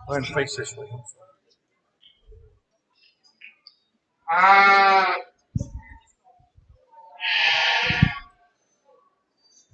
Go ahead and face this way.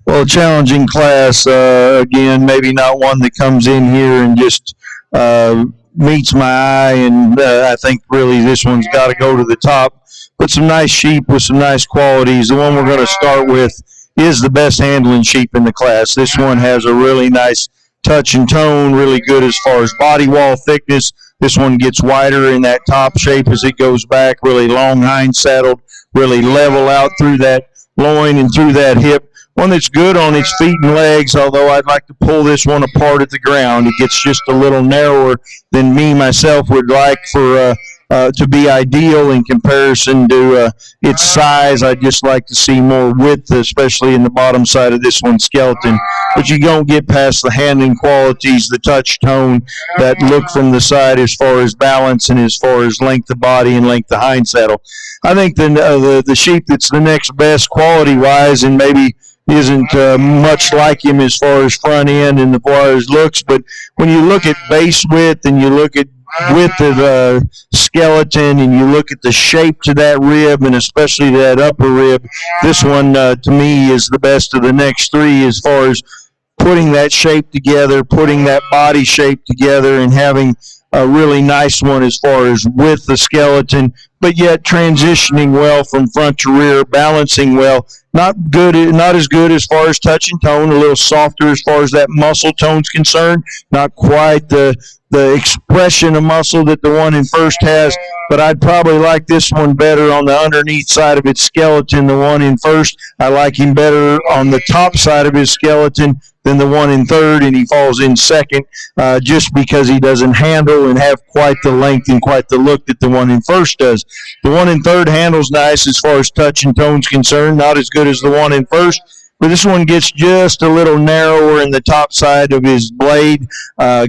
Well, challenging class, again, maybe not one that comes in here and just uh, meets my eye, and I think really this one's got to go to the top. But some nice sheep with some nice qualities. The one we're going to start with is the best handling sheep in the class. This one has a really nice touch and tone, really good as far as body wall thickness. This one gets wider in that top shape as it goes back, really long hind saddled, really level out through that loin and through that hip. One that's good on its feet and legs, although I'd like to pull this one apart at the ground. It gets just a little narrower than me myself would like for to be ideal in comparison to its size. I'd just like to see more width, especially in the bottom side of this one's skeleton. But you don't get past the handling qualities, the touch tone, that look from the side as far as balance and as far as length of body and length of hind saddle. I think the sheep that's the next best quality wise, and maybe isn't much like him as far as front end and as far as looks. But when you look at base width and you look at width of skeleton and you look at the shape to that rib and especially that upper rib, this one to me is the best of the next three as far as putting that shape together, putting that body shape together, and having a really nice one as far as with the skeleton, but yet transitioning well from front to rear, balancing well. Not as good as far as touch and tone. A little softer as far as that muscle tone's concerned. Not quite the expression of muscle that the one in first has, but I'd probably like this one better on the underneath side of its skeleton. The one in first, I like him better on the top side of his skeleton than the one in third, and he falls in second just because he doesn't handle and have quite the length and quite the look that the one in first does. The one in third handles nice as far as touch and tone's concerned, not as good as the one in first, but this one gets just a little narrower in the top side of his blade,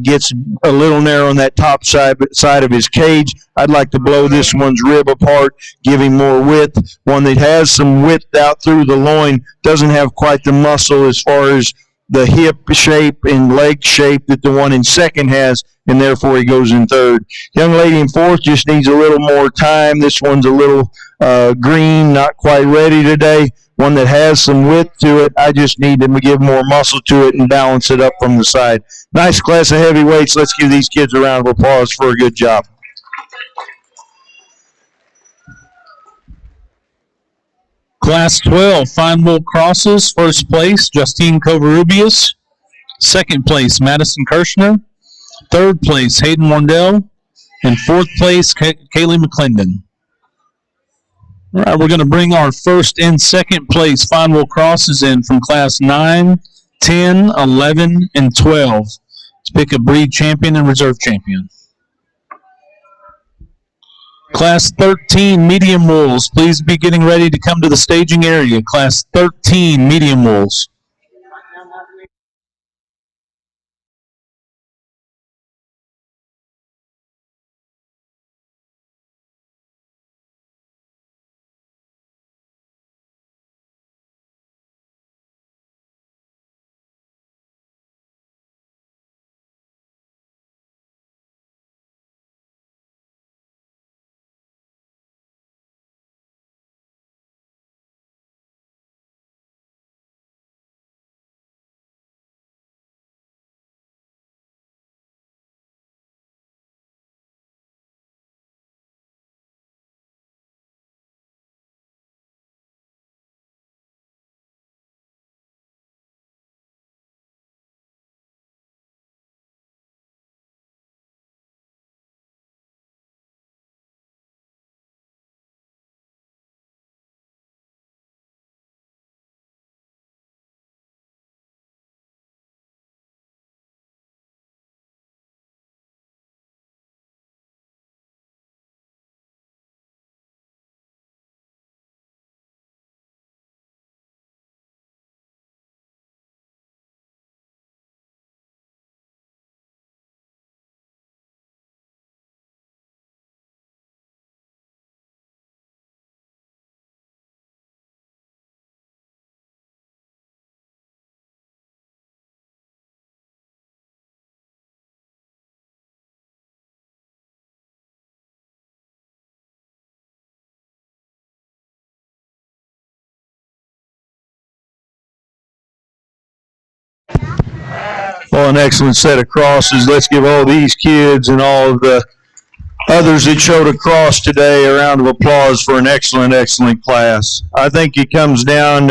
gets a little narrow on that top side of his cage. I'd like to blow this one's rib apart, give him more width. One that has some width out through the loin, doesn't have quite the muscle as far as the hip shape and leg shape that the one in second has, and therefore he goes in third. Young lady in fourth just needs a little more time. This one's a little green, not quite ready today. One that has some width to it. I just need to give more muscle to it and balance it up from the side. Nice class of heavyweights. Let's give these kids a round of applause for a good job. Class 12, Fine Wool Crosses. First place, Justine Covarrubias. Second place, Madison Kirshner. Third place, Hayden Wandell. And fourth place, Kaylee McClendon. All right, we're going to bring our first and second place Fine Wool Crosses in from class 9, 10, 11, and 12. Let's pick a breed champion and reserve champion. Class 13 medium wools, please be getting ready to come to the staging area. Class 13 medium wools. Well, an excellent set of crosses. Let's give all these kids and all of the others that showed a cross today a round of applause for an excellent, excellent class. I think it comes down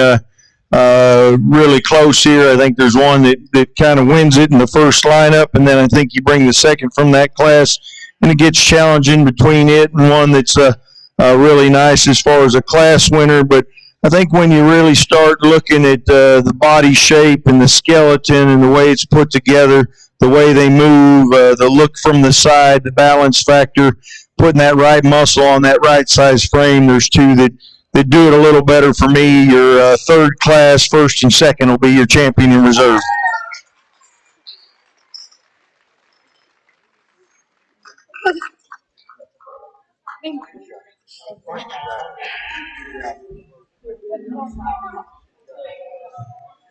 really close here. I think there's one that kind of wins it in the first lineup, and then I think you bring the second from that class, and it gets challenging between it and one that's really nice as far as a class winner. But I think when you really start looking at the body shape and the skeleton and the way it's put together, the way they move, the look from the side, the balance factor, putting that right muscle on that right size frame, there's two that do it a little better for me. Your third class, first and second, will be your champion in reserve.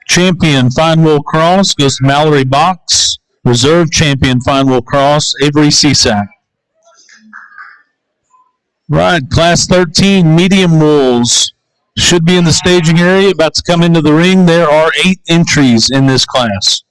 Champion Fine Wheel Cross goes to Mallory Box. Reserve champion Fine Wheel Cross, Avery Cisak. Right, Class 13 medium wheels should be in the staging area, about to come into the ring. There are 8 entries in this class.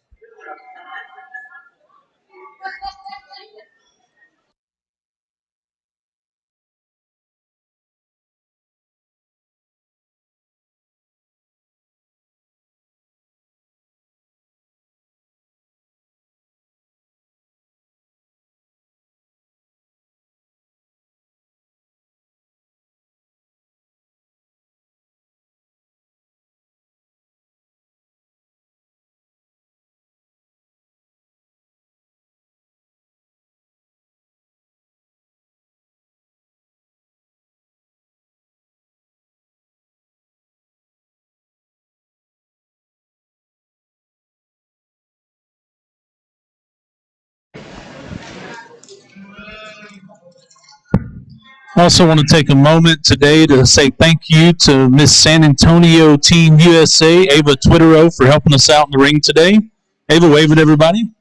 Also want to take a moment today to say thank you to Miss San Antonio Team USA, Ava Twittero, for helping us out in the ring today. Ava, wave at everybody.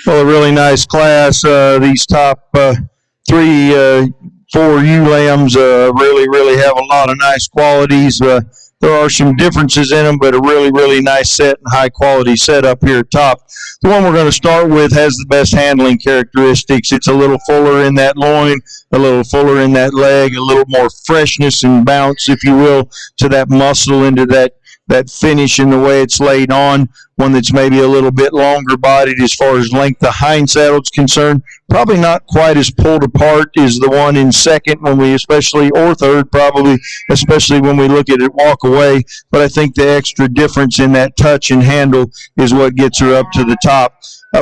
Well, a really nice class. These top three, four ewe lambs really have a lot of nice qualities. There are some differences in them, but a really nice set and high quality set up here at top. The one we're going to start with has the best handling characteristics. It's a little fuller in that loin, a little fuller in that leg, a little more freshness and bounce, if you will, to that muscle, into that finish in the way it's laid on. One that's maybe a little bit longer bodied as far as length of hind saddle is concerned. Probably not quite as pulled apart as the one in second when we especially, or third probably, especially when we look at it walk away. But I think the extra difference in that touch and handle is what gets her up to the top.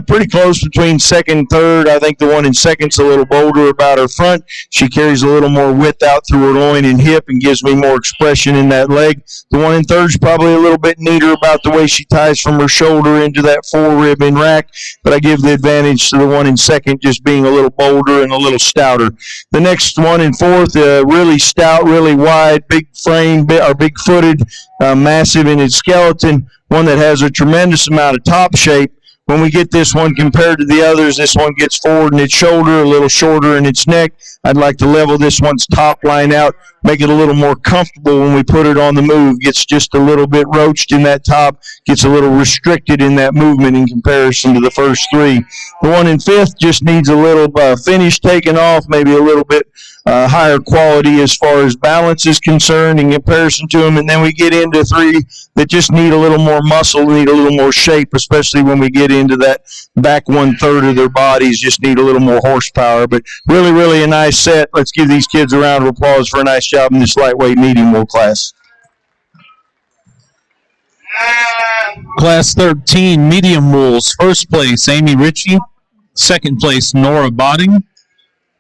Pretty close between second and third. I think the one in second's a little bolder about her front. She carries a little more width out through her loin and hip and gives me more expression in that leg. The one in third's probably a little bit neater about the way she ties from her shoulder into that fore-rib in rack, but I give the advantage to the one in second just being a little bolder and a little stouter. The next one in fourth, really stout, really wide, big frame, or big-footed, massive in its skeleton, one that has a tremendous amount of top shape. When we get this one compared to the others, this one gets forward in its shoulder, a little shorter in its neck. I'd like to level this one's top line out, make it a little more comfortable when we put it on the move. Gets just a little bit roached in that top, gets a little restricted in that movement in comparison to the first three. The one in fifth just needs a little finish taken off, maybe a little bit higher quality as far as balance is concerned in comparison to them. And then we get into three that just need a little more muscle, need a little more shape, especially when we get into that back 1/3 of their bodies, just need a little more horsepower. But really a nice set. Let's give these kids a round of applause for a nice job in this lightweight medium wool class. Class 13 medium wools. First place, Amy Ritchie. Second place, Nora Botting.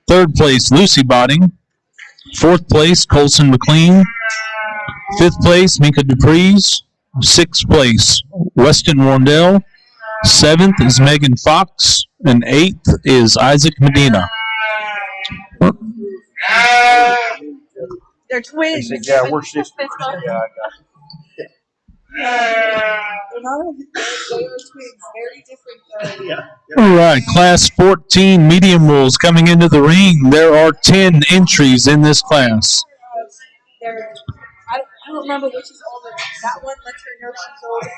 Third place, Lucy Botting. Fourth place, Colson McLean. Fifth place, Minka Duprees. Sixth place, Weston Wardell. Seventh is Megan Fox. And eighth is Isaac Medina. They're twins. Yeah, we're sisters. Yeah, I got it. They're not they were twins. Very different. Yeah. All right, Class 14 medium wools coming into the ring. There are 10 entries in this class. I don't remember which is older. That one lets her know she's older.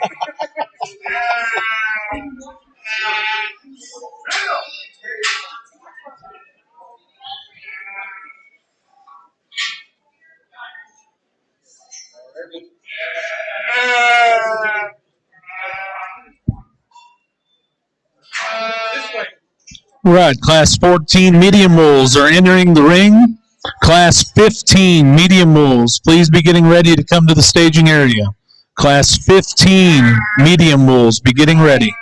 Right, Class 14 medium wools are entering the ring. Class 15 medium wools, please be getting ready to come to the staging area. Class 15 medium wools, be getting ready.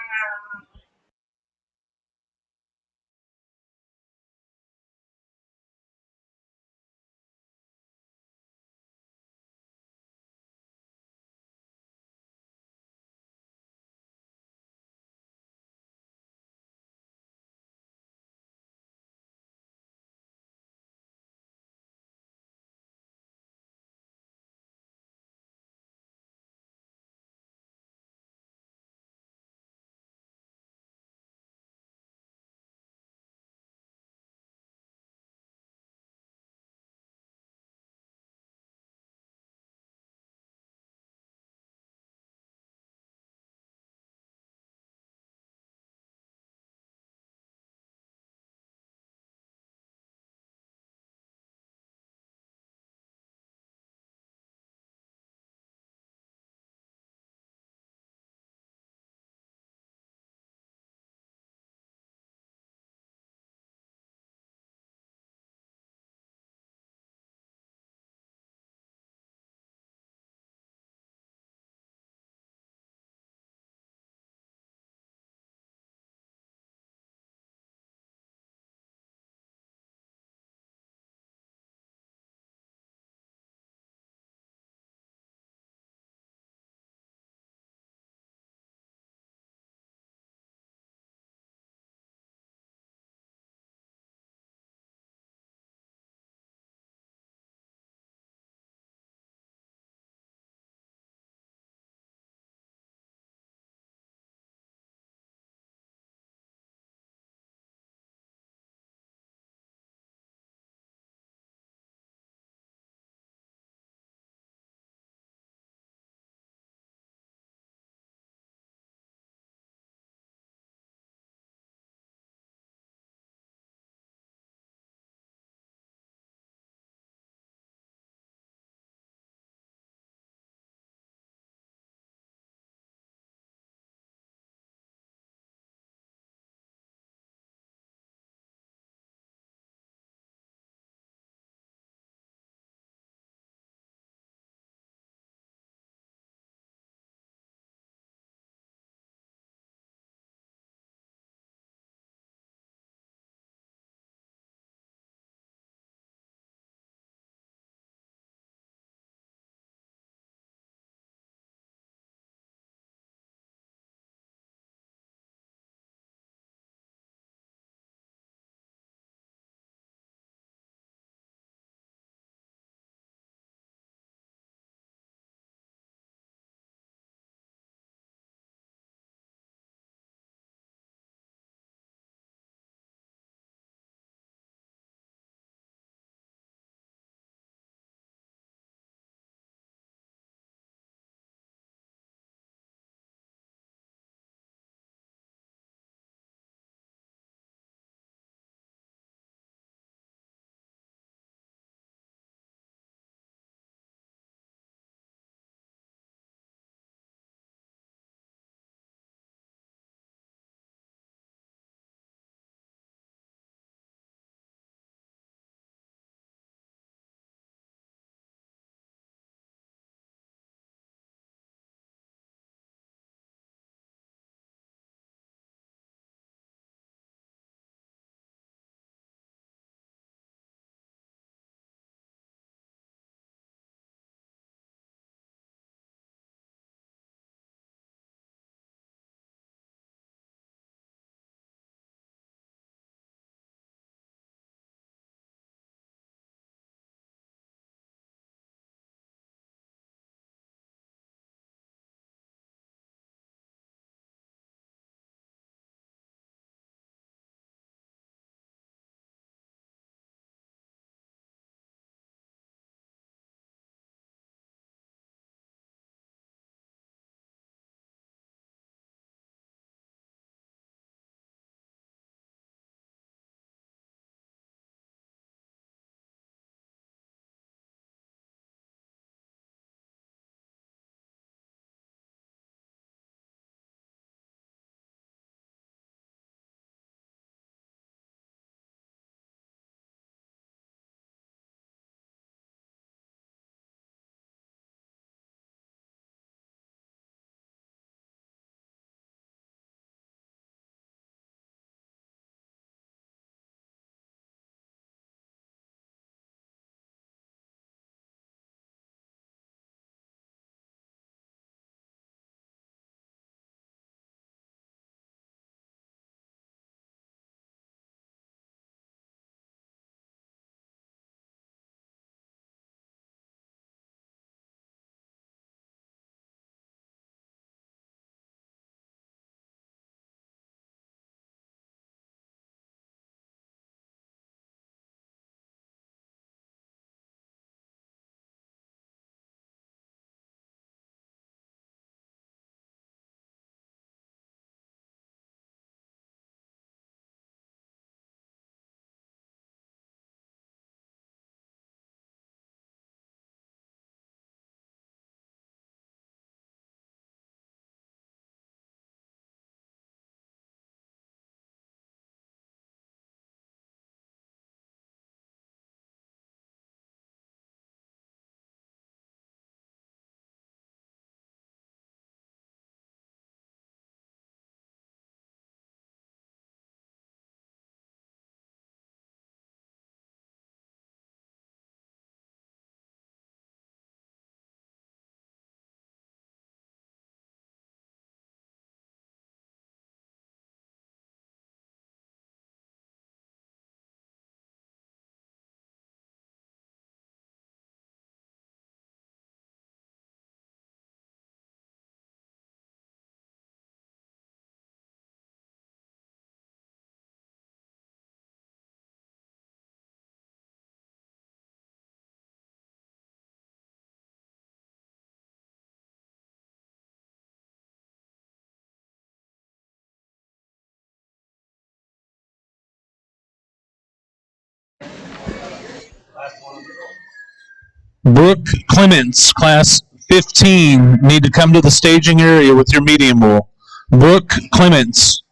Brooke Clements, class 15, need to come to the staging area with your medium wool. Brooke Clements,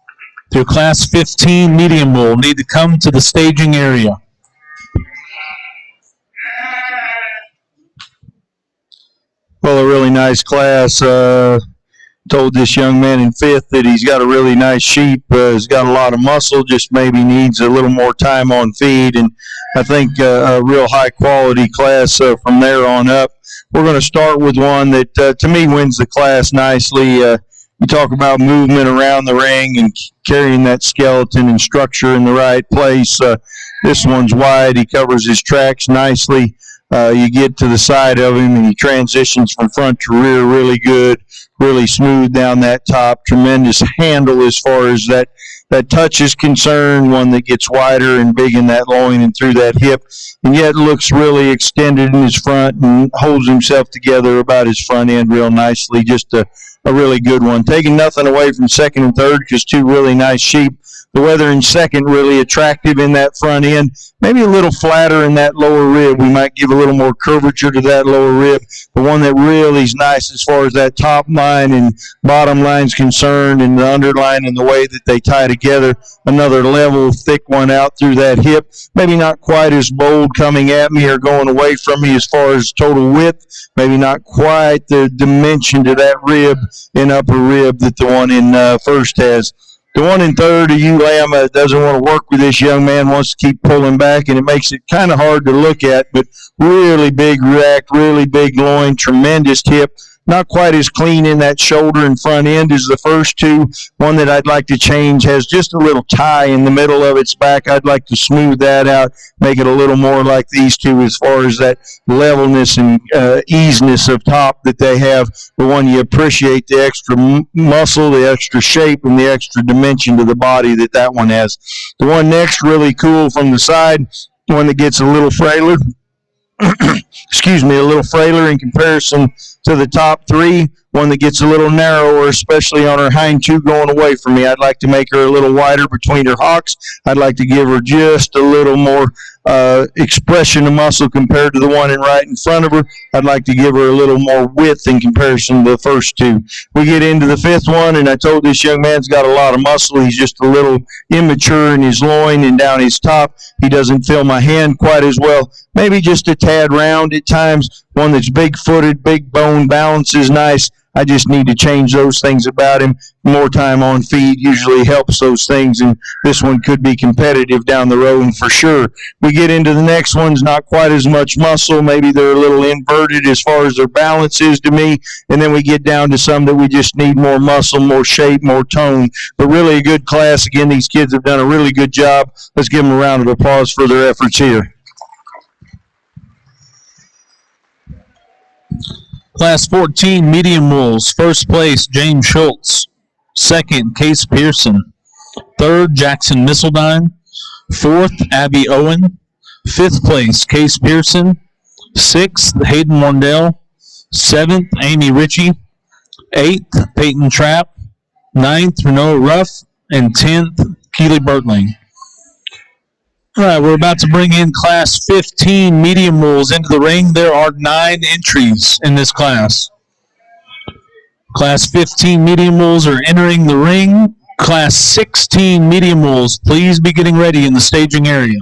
through class 15 medium wool, need to come to the staging area. Well, a really nice class. Told this young man in fifth that he's got a really nice sheep. He's got a lot of muscle, just maybe needs a little more time on feed. And I think a real high quality class from there on up. We're going to start with one that to me wins the class nicely. You talk about movement around the ring and carrying that skeleton and structure in the right place. This one's wide. He covers his tracks nicely. You get to the side of him and he transitions from front to rear really good, really smooth down that top. Tremendous handle as far as that touch is concerned, one that gets wider and big in that loin and through that hip, and yet looks really extended in his front and holds himself together about his front end real nicely. Just a really good one. Taking nothing away from second and third because two really nice sheep. The weather in second really attractive in that front end. Maybe a little flatter in that lower rib. We might give a little more curvature to that lower rib. The one that really is nice as far as that top line and bottom line is concerned, and the underline and the way that they tie together. Another level, thick one out through that hip. Maybe not quite as bold coming at me or going away from me as far as total width. Maybe not quite the dimension to that rib and upper rib that the one in first has. The one in third, a ewe lamb, doesn't want to work with this young man, wants to keep pulling back, and it makes it kind of hard to look at, but really big rack, really big loin, tremendous hip. Not quite as clean in that shoulder and front end as the first two. One that I'd like to change has just a little tie in the middle of its back. I'd like to smooth that out, make it a little more like these two as far as that levelness and easiness of top that they have. The one you appreciate the extra muscle, the extra shape, and the extra dimension to the body that one has. The one next, really cool from the side, one that gets a little frailer. Excuse me, a little frailer in comparison to the top three. One that gets a little narrower, especially on her hind two going away from me. I'd like to make her a little wider between her hocks. I'd like to give her just a little more expression of muscle compared to the one right in front of her. I'd like to give her a little more width in comparison to the first two. We get into the fifth one, and I told this young man's got a lot of muscle. He's just a little immature in his loin and down his top. He doesn't feel my hand quite as well. Maybe just a tad round at times. One that's big-footed, big bone, balance is nice. I just need to change those things about him. More time on feed usually helps those things, and this one could be competitive down the road for sure. We get into the next ones, not quite as much muscle. Maybe they're a little inverted as far as their balance is to me, and then we get down to some that we just need more muscle, more shape, more tone. But really a good class. Again, these kids have done a really good job. Let's give them a round of applause for their efforts here. Class 14 medium wools, first place James Schultz, second Case Pearson, third Jackson Missildine, fourth Abby Owen, fifth place Case Pearson, sixth Hayden Wandell, seventh Amy Ritchie, eighth Peyton Trapp, ninth Renault Ruff, and 10th Keely Bertling. All right, we're about to bring in Class 15 medium wools into the ring. There are 9 entries in this class. Class 15 medium wools are entering the ring. Class 16 medium wools, please be getting ready in the staging area.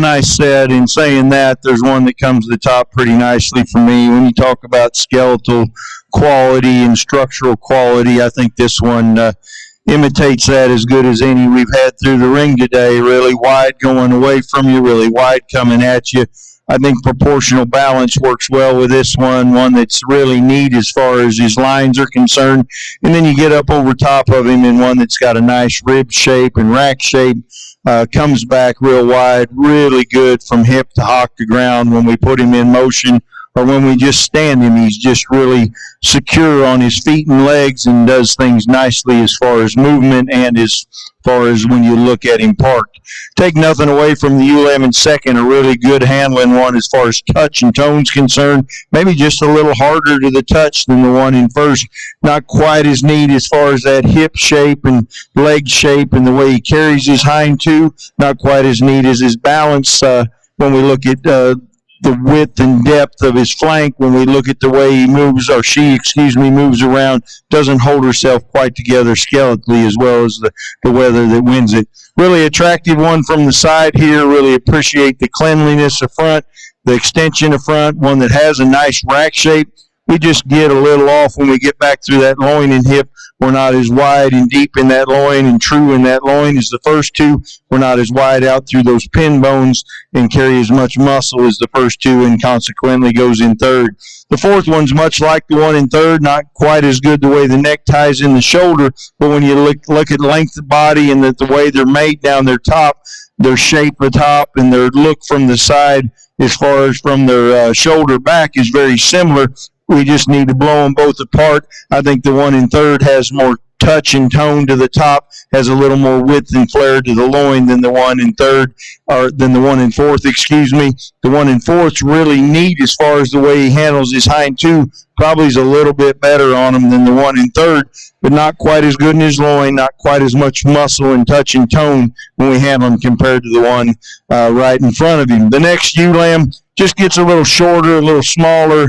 nice set. In saying that, there's one that comes to the top pretty nicely for me. When you talk about skeletal quality and structural quality, I think this one imitates that as good as any we've had through the ring today. Really wide going away from you, really wide coming at you. I think proportional balance works well with this one that's really neat as far as his lines are concerned. And then you get up over top of him in one that's got a nice rib shape and rack shape. Comes back real wide, really good from hip to hock to ground when we put him in motion or when we just stand him. He's just really secure on his feet and legs and does things nicely as far as movement and as far as when you look at him parked. Take nothing away from the ULM in second, a really good handling one as far as touch and tone's concerned. Maybe just a little harder to the touch than the one in first. Not quite as neat as far as that hip shape and leg shape and the way he carries his hind two. Not quite as neat as his balance when we look at the width and depth of his flank. When we look at the way he moves, or she, moves around, doesn't hold herself quite together skeletally as well as the weather that wins it. Really attractive one from the side here. Really appreciate the cleanliness of front, the extension of front, one that has a nice rack shape. We just get a little off when we get back through that loin and hip. We're not as wide and deep in that loin and true in that loin as the first two. We're not as wide out through those pin bones and carry as much muscle as the first two, and consequently goes in third. The fourth one's much like the one in third, not quite as good the way the neck ties in the shoulder, but when you look at length of body and the way they're made down their top, their shape atop and their look from the side as far as from their shoulder back is very similar. We just need to blow them both apart. I think the one in third has more touch and tone to the top, has a little more width and flare to the loin than the one in third, or than the one in fourth, The one in fourth's really neat as far as the way he handles his hind two. Probably is a little bit better on him than the one in third, but not quite as good in his loin, not quite as much muscle and touch and tone when we handle him compared to the one right in front of him. The next ewe lamb just gets a little shorter, a little smaller,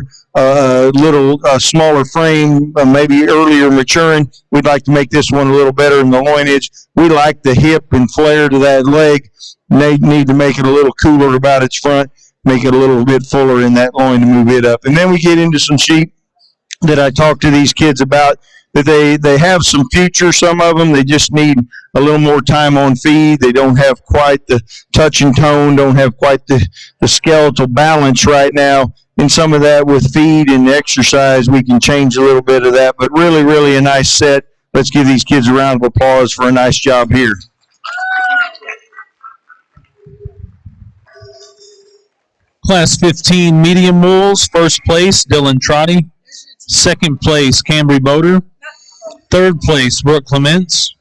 smaller frame, maybe earlier maturing. We'd like to make this one a little better in the loinage. We like the hip and flare to that leg. Need to make it a little cooler about its front, make it a little bit fuller in that loin to move it up. And then we get into some sheep that I talk to these kids about, that they have some future, some of them. They just need a little more time on feed. They don't have quite the touch and tone, don't have quite the skeletal balance right now. And some of that with feed and exercise, we can change a little bit of that. But really, really a nice set. Let's give these kids a round of applause for a nice job here. Class 15 medium mules, first place, Dylan Trotty. Second place, Cambry Boder. Third place, Brooke Clements.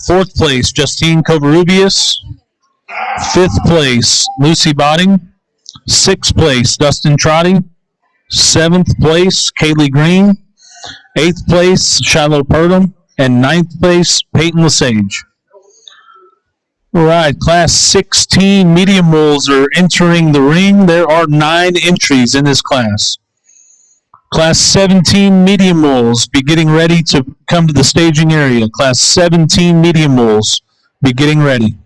Fourth place, Justine Covarrubias. Fifth place, Lucy Botting. Sixth place, Dustin Trotty. Seventh place, Kaylee Green. Eighth place, Shiloh Purdom. And ninth place, Peyton Lesage. All right, Class 16 medium mules are entering the ring. There are 9 entries in this class. Class 17 medium mules, be getting ready to come to the staging area. Class 17 medium mules, be getting ready.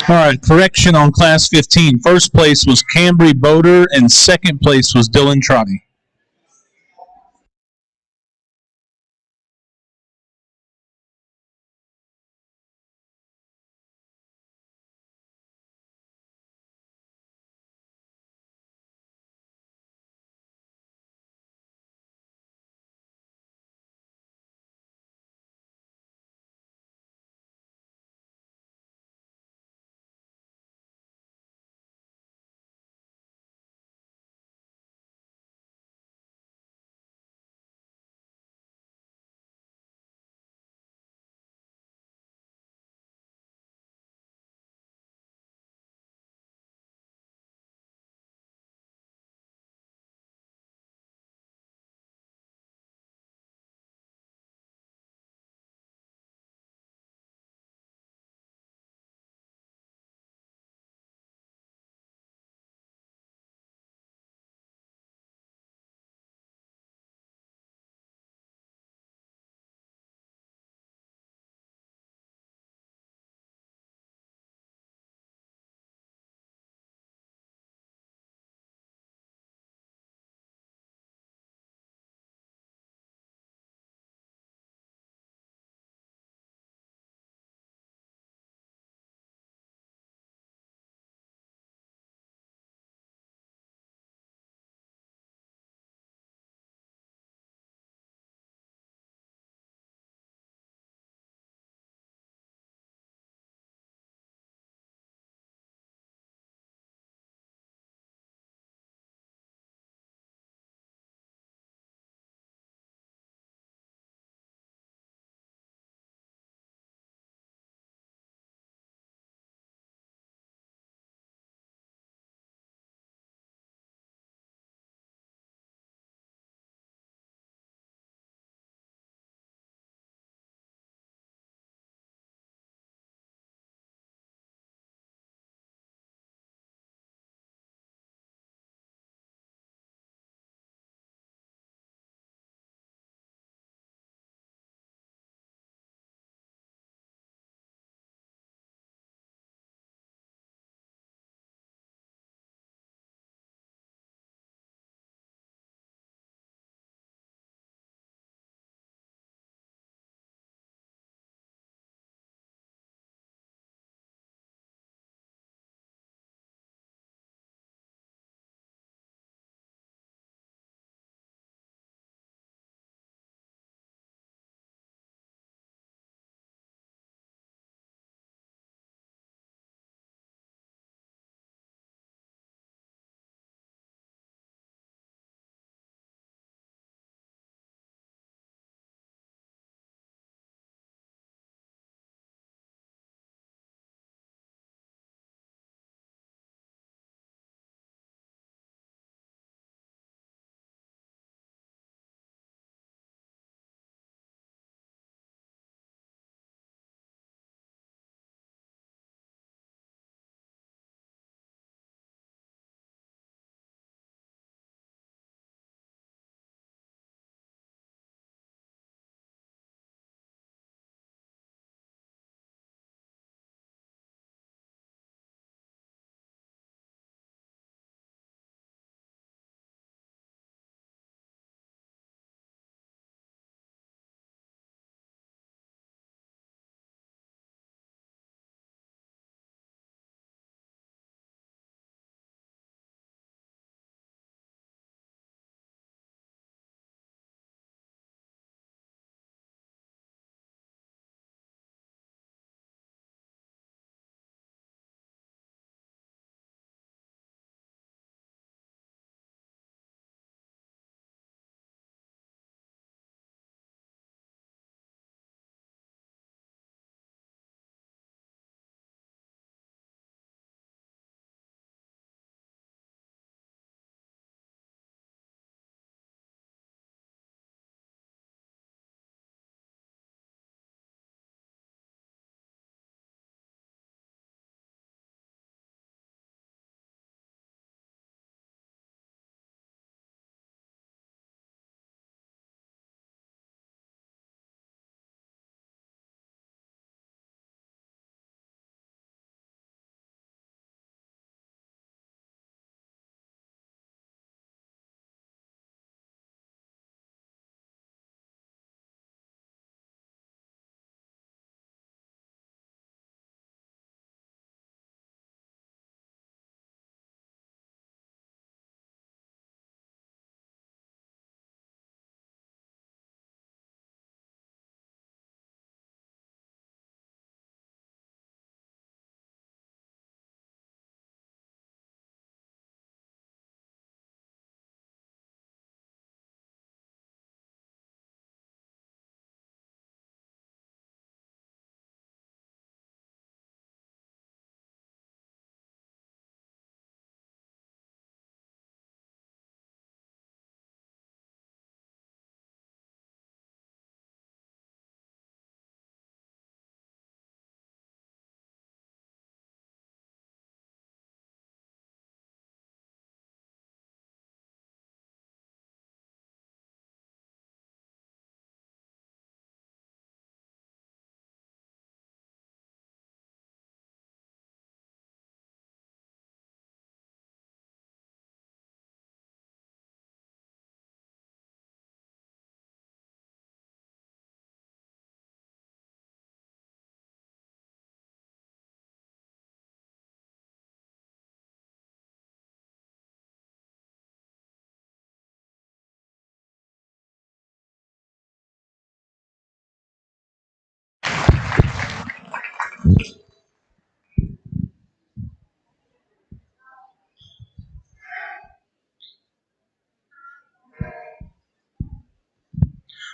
All right, correction on Class 15. First place was Cambry Boder, and second place was Dylan Trotty.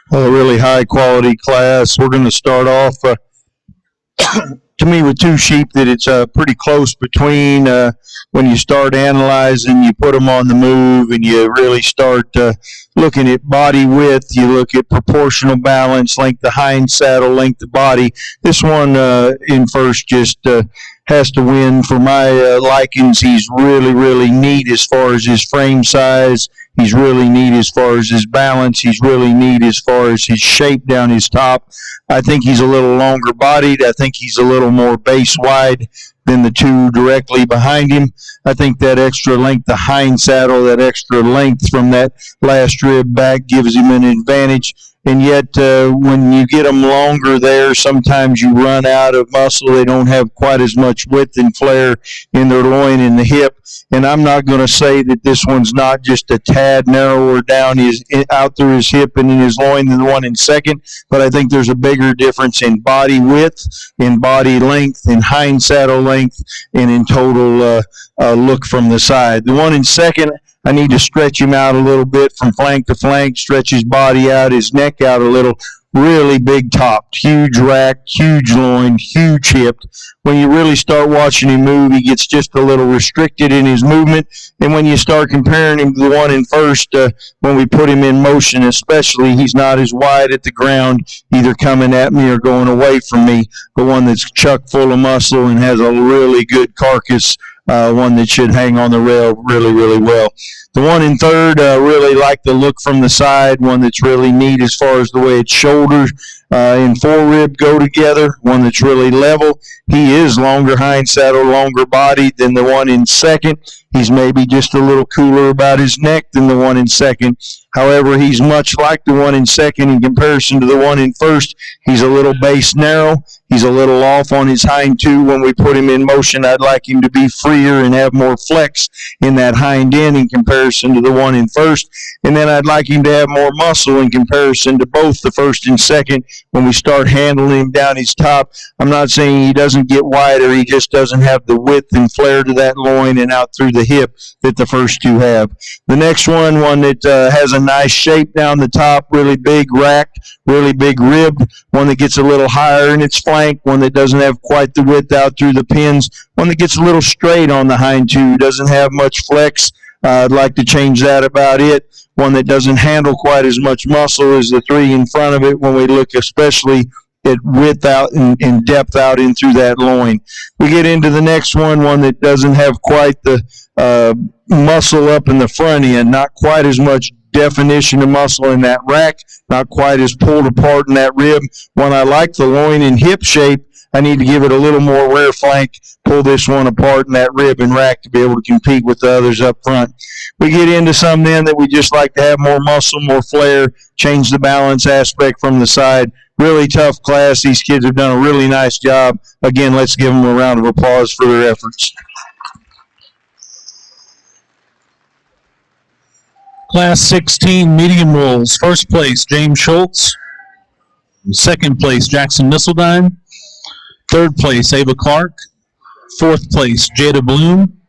Well, a really high quality class. We're going to start off to me with two sheep that it's pretty close between. When you start analyzing, you put them on the move, and you really start looking at body width. You look at proportional balance, length of hind saddle, length of body. This one in first just has to win for my likings. He's really, really neat as far as his frame size. He's really neat as far as his balance. He's really neat as far as his shape down his top. I think he's a little longer bodied. I think he's a little more base wide than the two directly behind him. I think that extra length of hind saddle, that extra length from that last rib back gives him an advantage. And yet, when you get them longer there, sometimes you run out of muscle. They don't have quite as much width and flare in their loin and the hip. And I'm not going to say that this one's not just a tad narrower down his out through his hip and in his loin than the one in second, but I think there's a bigger difference in body width, in body length, in hind saddle length, and in total look from the side. The one in second, I need to stretch him out a little bit from flank to flank, stretch his body out, his neck out a little. Really big topped, huge rack, huge loin, huge hipped. When you really start watching him move, he gets just a little restricted in his movement. And when you start comparing him to the one in first, when we put him in motion especially, he's not as wide at the ground, either coming at me or going away from me. The one that's chock full of muscle and has a really good carcass, one that should hang on the rail really, really well. The one in third, really like the look from the side, one that's really neat as far as the way its shoulders and forerib go together, one that's really level. He is longer hind saddle, longer bodied than the one in second. He's maybe just a little cooler about his neck than the one in second. However, he's much like the one in second in comparison to the one in first. He's a little base narrow. He's a little off on his hind two. When we put him in motion, I'd like him to be freer and have more flex in that hind end in comparison to the one in first. And then I'd like him to have more muscle in comparison to both the first and second. When we start handling him down his top, I'm not saying he doesn't get wider. He just doesn't have the width and flare to that loin and out through the hip that the first two have. The next one that has a nice shape down the top, really big racked, really big ribbed, one that gets a little higher in its flank, one that doesn't have quite the width out through the pins, one that gets a little straight on the hind two, doesn't have much flex. I'd like to change that about it. One that doesn't handle quite as much muscle as the three in front of it when we look especially at width out and depth out in through that loin. We get into the next one that doesn't have quite the muscle up in the front end, not quite as much definition of muscle in that rack, not quite as pulled apart in that rib. When I like the loin and hip shape, I need to give it a little more rear flank, pull this one apart in that rib and rack to be able to compete with the others up front. We get into some then that we just like to have more muscle, more flare, change the balance aspect from the side. Really tough class. These kids have done a really nice job. Again, let's give them a round of applause for their efforts. Class 16 medium rules. First place, James Schultz. Second place, Jackson Misseldine. Third place, Ava Clark. Fourth place, Jada Bloom.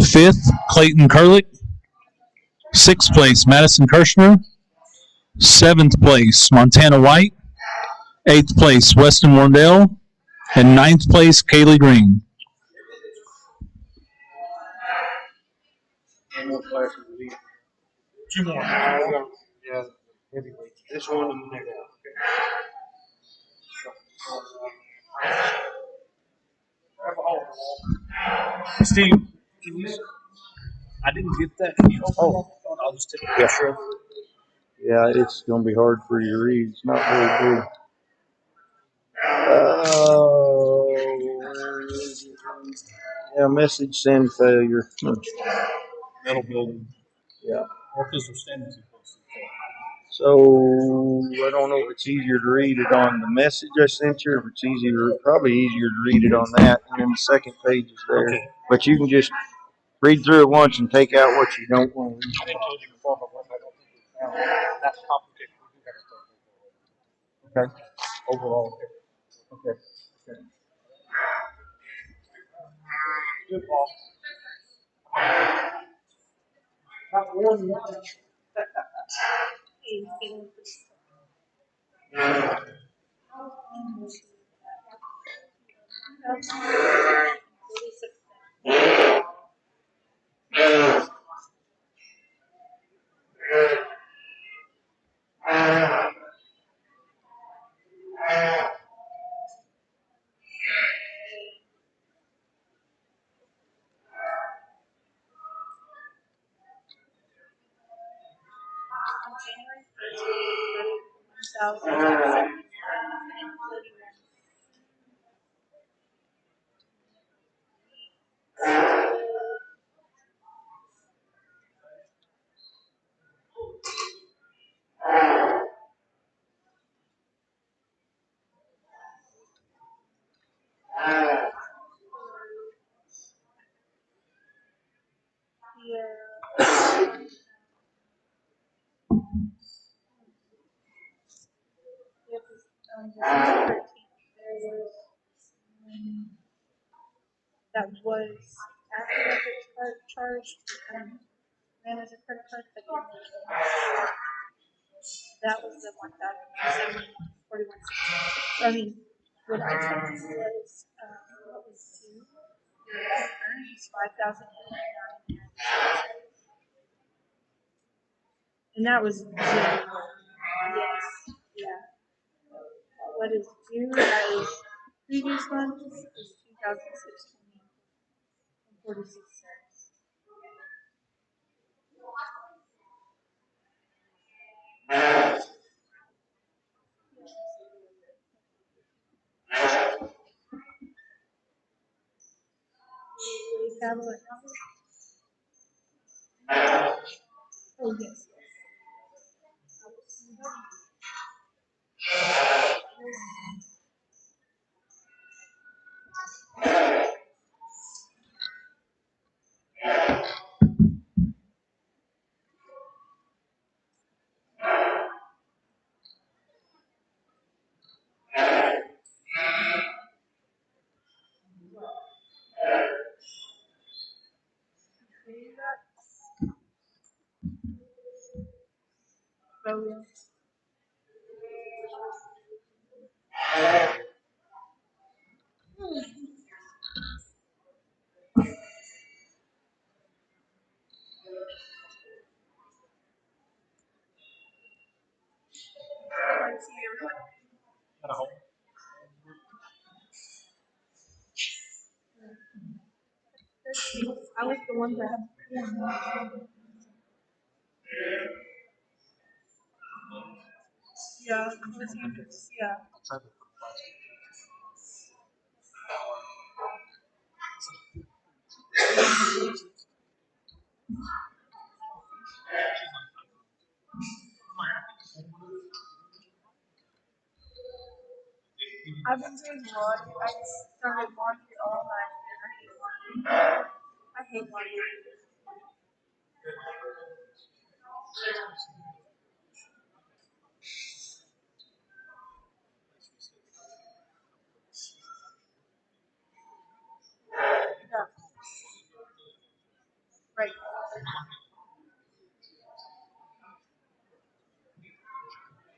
Fifth, Clayton Kurlick. Sixth place, Madison Kirshner. Seventh place, Montana White. Eighth place, Weston Wardell. And ninth place, Kaylee Green. Two more. Yeah, heavyweight. This one and the next one. Steve, can you? I didn't get that. Can you open up? I'll just take a picture of it. Yeah, it's going to be hard for you to read. It's not very big. Yeah, message send failure. Metal building. Yeah. Or because we're standing too close. So I don't know if it's easier to read it on the message I sent you, or if it's probably easier to read it on that, and then the second page is there. Okay. But you can just read through it once and take out what you don't want to read. I told you before, but what I don't think we found that's complicated. We do have to start. Okay. Overall. Okay. Okay. Good ball. Not 1-1. That was after I get charged ran as a credit card. That was the 1,041. I mean, what I charged was what was due. Earnings 5,089, and that was due. Yes, yeah. What is due as previous month is 2,016 and 46 cents. Tablet. Oh yes. Oh yes. At home. I like the ones that have. Yeah, yeah. I've been doing laundry. I started laundry all night. I hate laundry. Yeah. Right.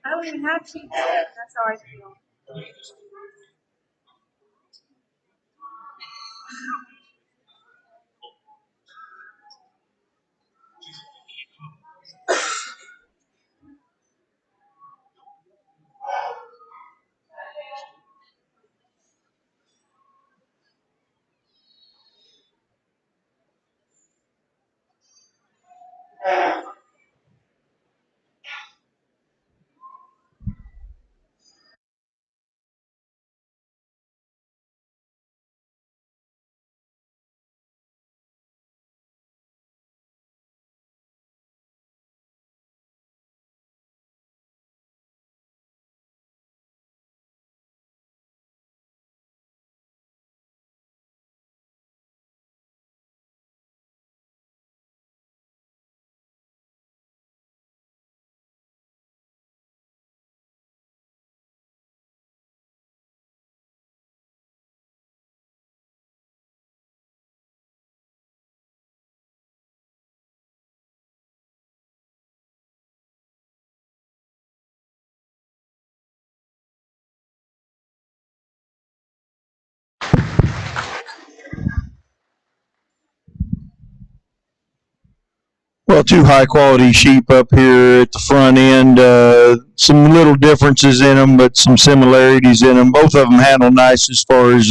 I don't even have cheats. That's how I feel. Well, two high quality sheep up here at the front end. Some little differences in them, but some similarities in them. Both of them handle nice as far as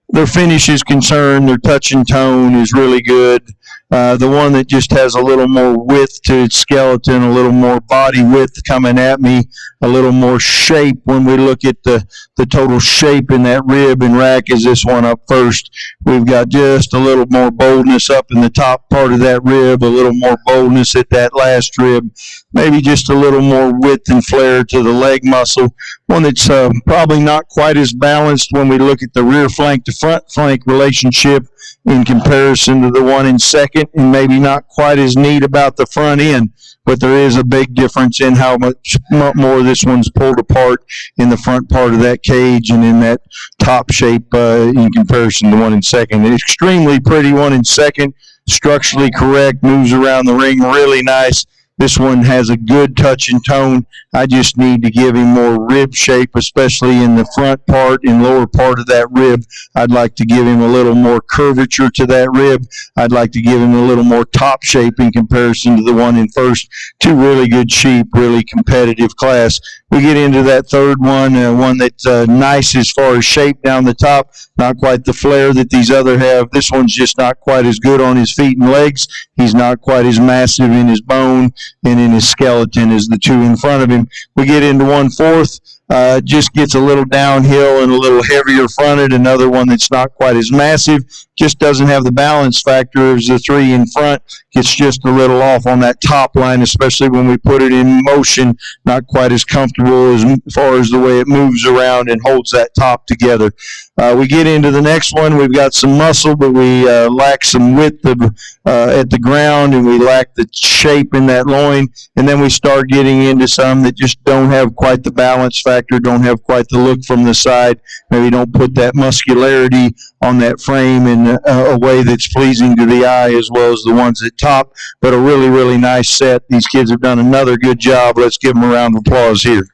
their finish is concerned. Their touch and tone is really good. The one that just has a little more width to its skeleton, a little more body width coming at me, a little more shape when we look at the total shape in that rib and rack is this one up first. We've got just a little more boldness up in the top part of that rib, a little more boldness at that last rib, maybe just a little more width and flare to the leg muscle. One that's probably not quite as balanced when we look at the rear flank to front flank relationship in comparison to the one in second, and maybe not quite as neat about the front end. But there is a big difference in how much more this one's pulled apart in the front part of that cage and in that top shape in comparison to the one in second. An extremely pretty one in second, structurally correct, moves around the ring really nice. This one has a good touch and tone. I just need to give him more rib shape, especially in the front part and lower part of that rib. I'd like to give him a little more curvature to that rib. I'd like to give him a little more top shape in comparison to the one in first. Two really good sheep, really competitive class. We get into that third one, one that's nice as far as shape down the top, not quite the flare that these other have. This one's just not quite as good on his feet and legs. He's not quite as massive in his bone and in his skeleton as the two in front of him. We get into 1/4, just gets a little downhill and a little heavier fronted. Another one that's not quite as massive, just doesn't have the balance factor as the three in front. Gets just a little off on that top line, especially when we put it in motion. Not quite as comfortable as far as the way it moves around and holds that top together. We get into the next one. We've got some muscle, but we lack some width at the ground, and we lack the shape in that loin. And then we start getting into some that just don't have quite the balance factor, don't have quite the look from the side, maybe don't put that muscularity on that frame in a way that's pleasing to the eye as well as the ones at top. But a really, really nice set. These kids have done another good job. Let's give them a round of applause here.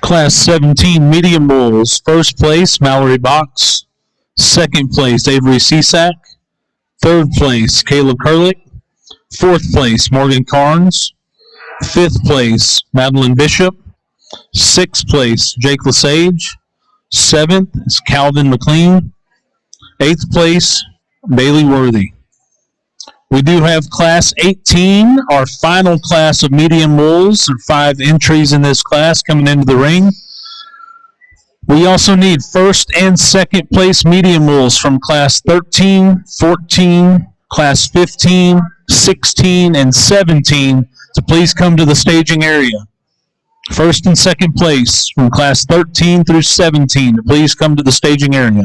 Class 17 medium bulls. First place, Mallory Box. Second place, Avery Cisak. Third place, Caleb Kurlick. Fourth place, Morgan Carnes. Fifth place, Madeline Bishop. Sixth place, Jake Lesage. Seventh is Calvin McLean. Eighth place, Bailey Worthy. We do have Class 18, our final class of medium bulls. There are 5 entries in this class coming into the ring. We also need first and second place medium bulls from Class 13, 14, Class 15, 16, and 17 to please come to the staging area. First and second place from Class 13 through 17 to please come to the staging area.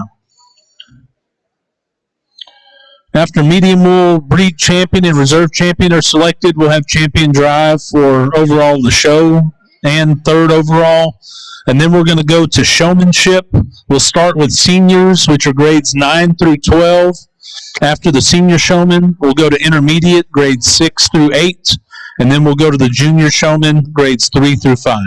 After medium wool breed champion and reserve champion are selected, we'll have champion drive for overall the show and third overall. And then we're going to go to showmanship. We'll start with seniors, which are grades 9 through 12. After the senior showman, we'll go to intermediate, grades 6 through 8. And then we'll go to the junior showman, grades 3 through 5.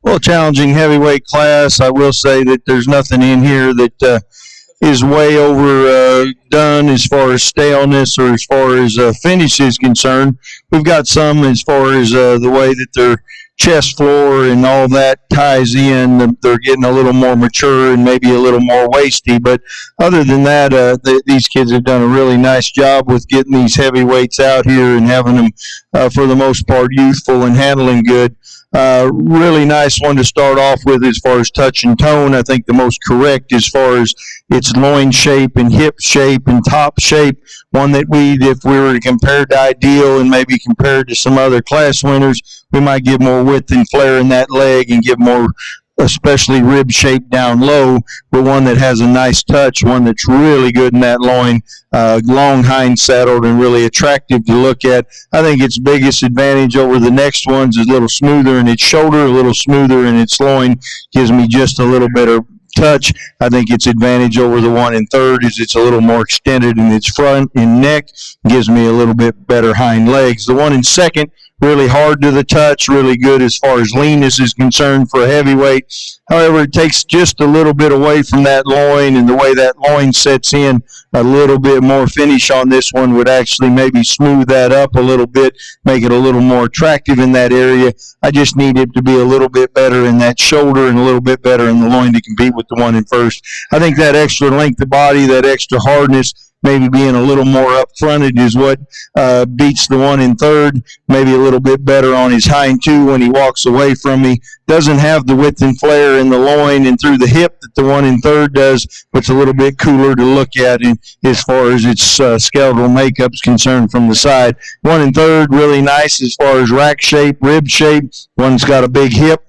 Well, challenging heavyweight class. I will say that there's nothing in here that is way overdone as far as staleness or as far as finish is concerned. We've got some as far as the way that their chest floor and all that ties in. They're getting a little more mature and maybe a little more wasty. But other than that, these kids have done a really nice job with getting these heavyweights out here and having them, for the most part, youthful and handling good. Really nice one to start off with as far as touch and tone. I think the most correct as far as its loin shape and hip shape and top shape. One that if we were to compare to Ideal and maybe compared to some other class winners, we might give more width and flare in that leg and give more, especially rib shape down low, but one that has a nice touch, one that's really good in that loin, long hind saddled and really attractive to look at. I think its biggest advantage over the next ones is a little smoother in its shoulder, a little smoother in its loin, gives me just a little better touch. I think its advantage over the one in third is it's a little more extended in its front and neck, gives me a little bit better hind legs. The one in second, really hard to the touch, really good as far as leanness is concerned for a heavyweight. However, it takes just a little bit away from that loin, and the way that loin sets in, a little bit more finish on this one would actually maybe smooth that up a little bit, make it a little more attractive in that area. I just need it to be a little bit better in that shoulder and a little bit better in the loin to compete with the one in first. I think that extra length of body, that extra hardness, maybe being a little more up-fronted is what beats the one in third. Maybe a little bit better on his hind two when he walks away from me. Doesn't have the width and flare in the loin and through the hip that the one in third does, but it's a little bit cooler to look at as far as its skeletal makeup is concerned from the side. One in third, really nice as far as rack shape, rib shape. One's got a big hip.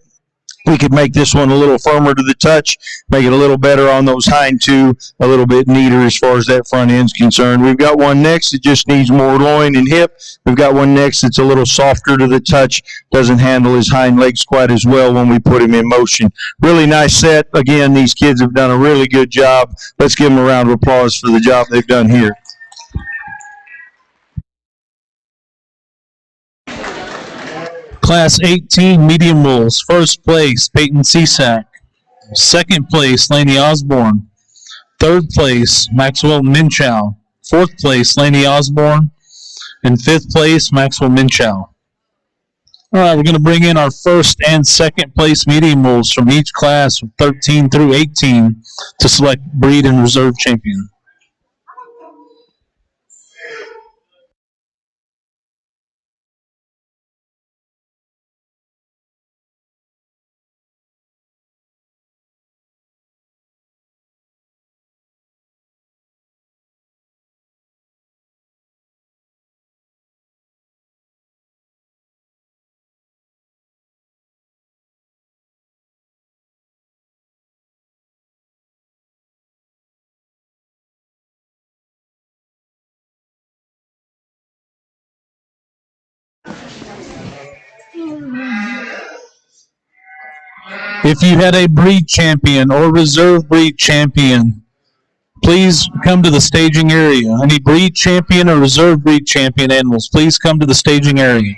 We could make this one a little firmer to the touch, make it a little better on those hind two, a little bit neater as far as that front end's concerned. We've got one next that just needs more loin and hip. We've got one next that's a little softer to the touch, doesn't handle his hind legs quite as well when we put him in motion. Really nice set. Again, these kids have done a really good job. Let's give them a round of applause for the job they've done here. Class 18 medium bulls. First place, Peyton Cisak. Second place, Laney Osborne. Third place, Maxwell Minchow. Fourth place, Laney Osborne. And fifth place, Maxwell Minchow. All right, we're going to bring in our first and second place medium bulls from each class from 13 through 18 to select breed and reserve champion. If you had a breed champion or reserve breed champion, please come to the staging area. Any breed champion or reserve breed champion animals, please come to the staging area.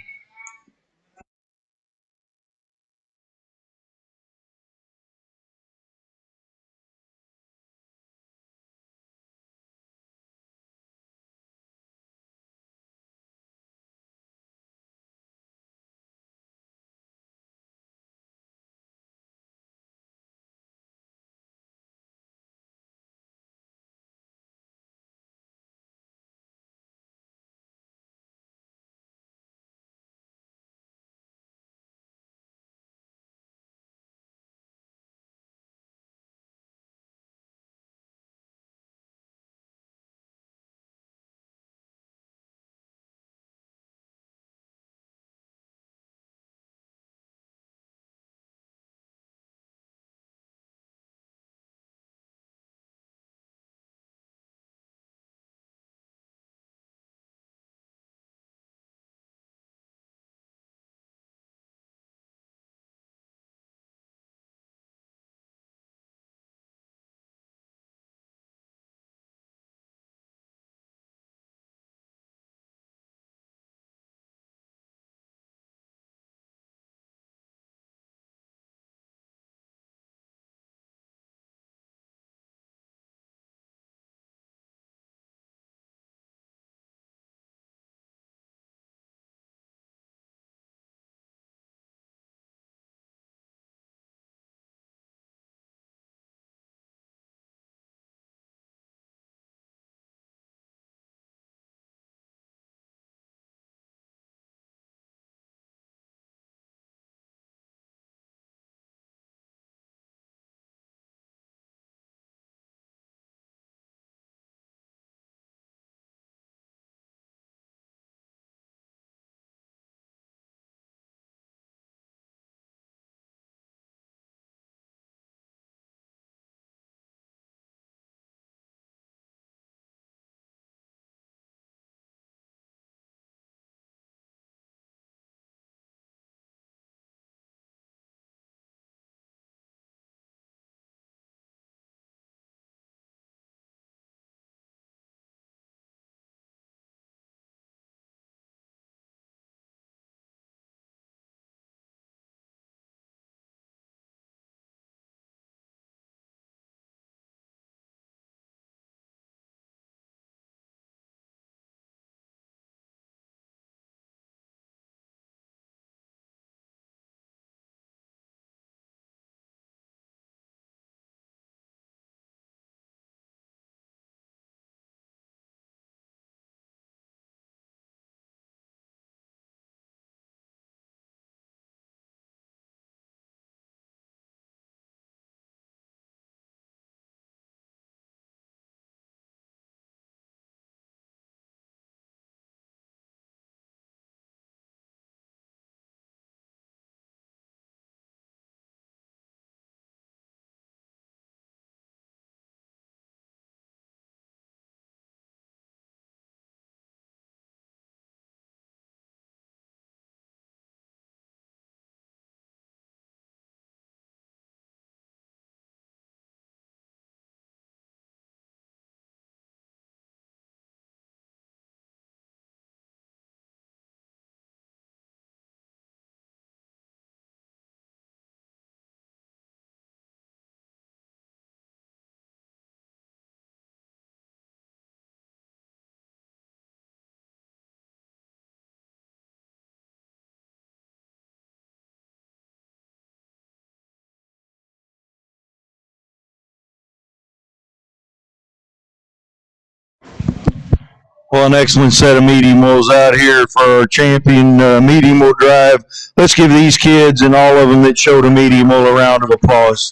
Well, an excellent set of medium mules out here for our champion medium mule drive. Let's give these kids and all of them that showed a medium mule a round of applause.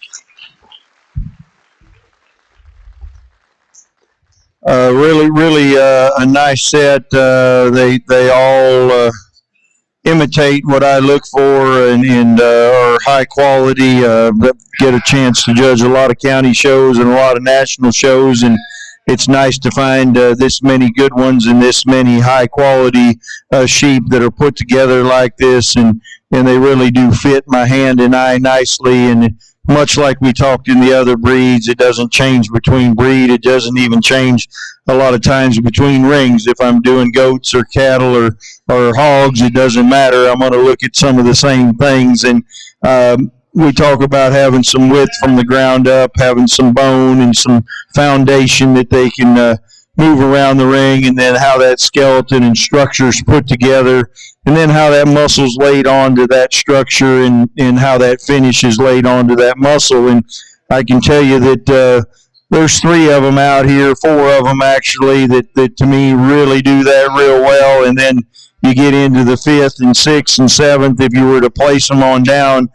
Really a nice set. They all imitate what I look for and are high quality. Get a chance to judge a lot of county shows and a lot of national shows, and it's nice to find this many good ones and this many high quality sheep that are put together like this, and they really do fit my hand and eye nicely. And much like we talked in the other breeds, it doesn't change between breed. It doesn't even change a lot of times between rings. If I'm doing goats or cattle or hogs, it doesn't matter. I'm going to look at some of the same things. And we talk about having some width from the ground up, having some bone and some foundation that they can move around the ring, and then how that skeleton and structure is put together, and then how that muscle is laid onto that structure, and how that finish is laid onto that muscle. And I can tell you that there's three of them out here, four of them actually, that to me really do that real well. And then you get into the fifth and sixth and seventh, if you were to place them on down,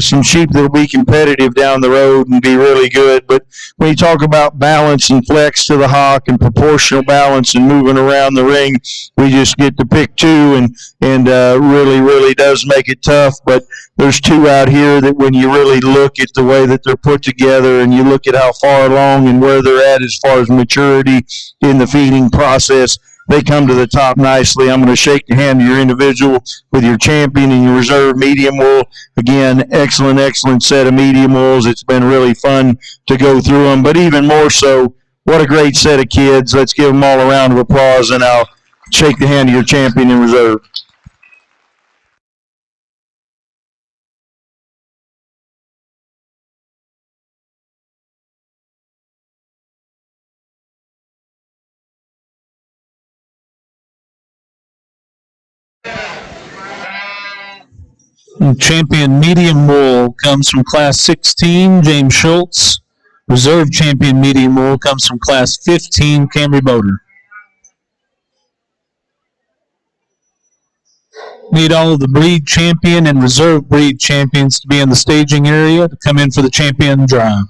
some sheep that will be competitive down the road and be really good. But when you talk about balance and flex to the hock and proportional balance and moving around the ring, we just get to pick two, and really does make it tough. But there's two out here that when you really look at the way that they're put together and you look at how far along and where they're at as far as maturity in the feeding process, they come to the top nicely. I'm going to shake the hand of your individual with your champion and your reserve medium wool. Again, excellent set of medium wools. It's been really fun to go through them, but even more so, what a great set of kids. Let's give them all a round of applause, and I'll shake the hand of your champion in reserve. Champion medium wool comes from class 16, James Schultz. Reserve champion medium wool comes from class 15, Camry Boder. Need all of the breed champion and reserve breed champions to be in the staging area to come in for the champion drive.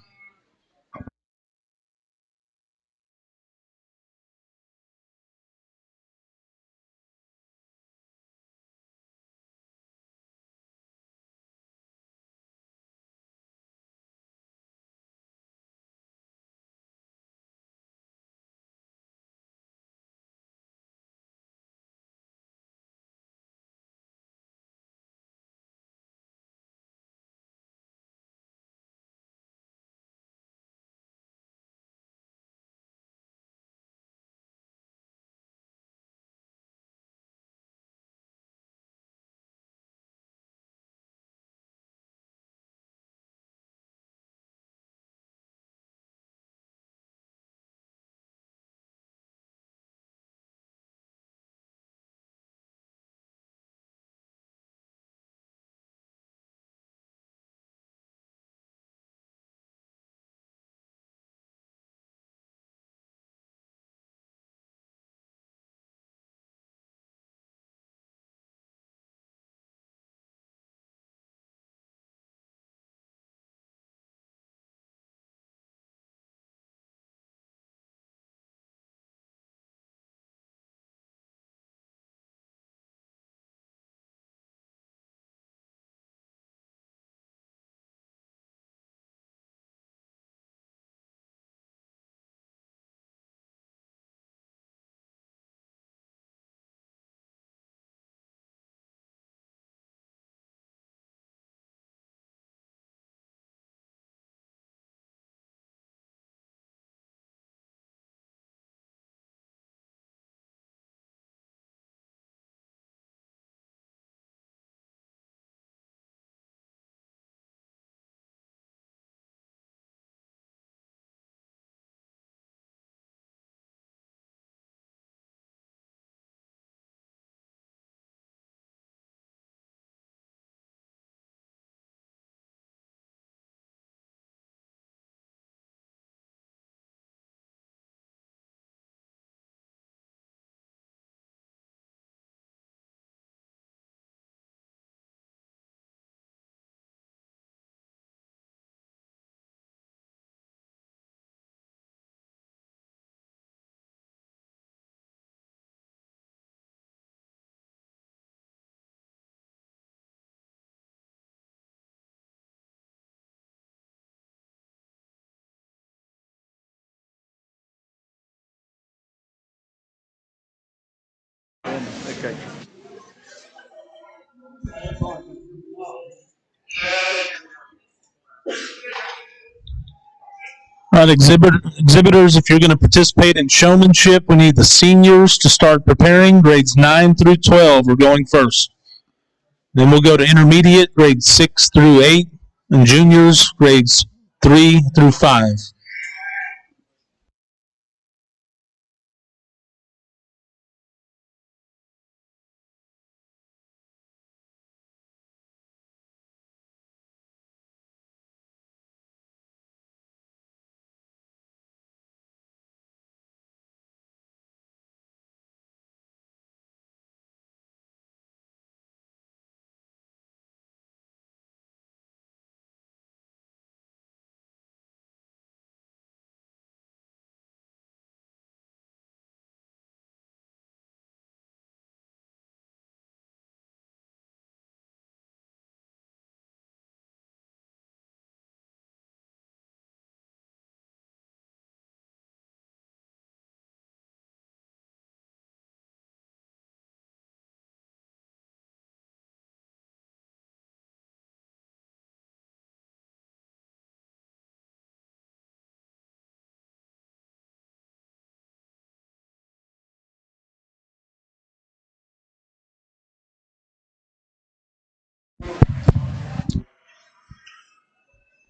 Okay. All right, exhibitors, if you're going to participate in showmanship, we need the seniors to start preparing. Grades 9 through 12 are going first. Then we'll go to intermediate, grades 6 through 8, and juniors, grades 3 through 5.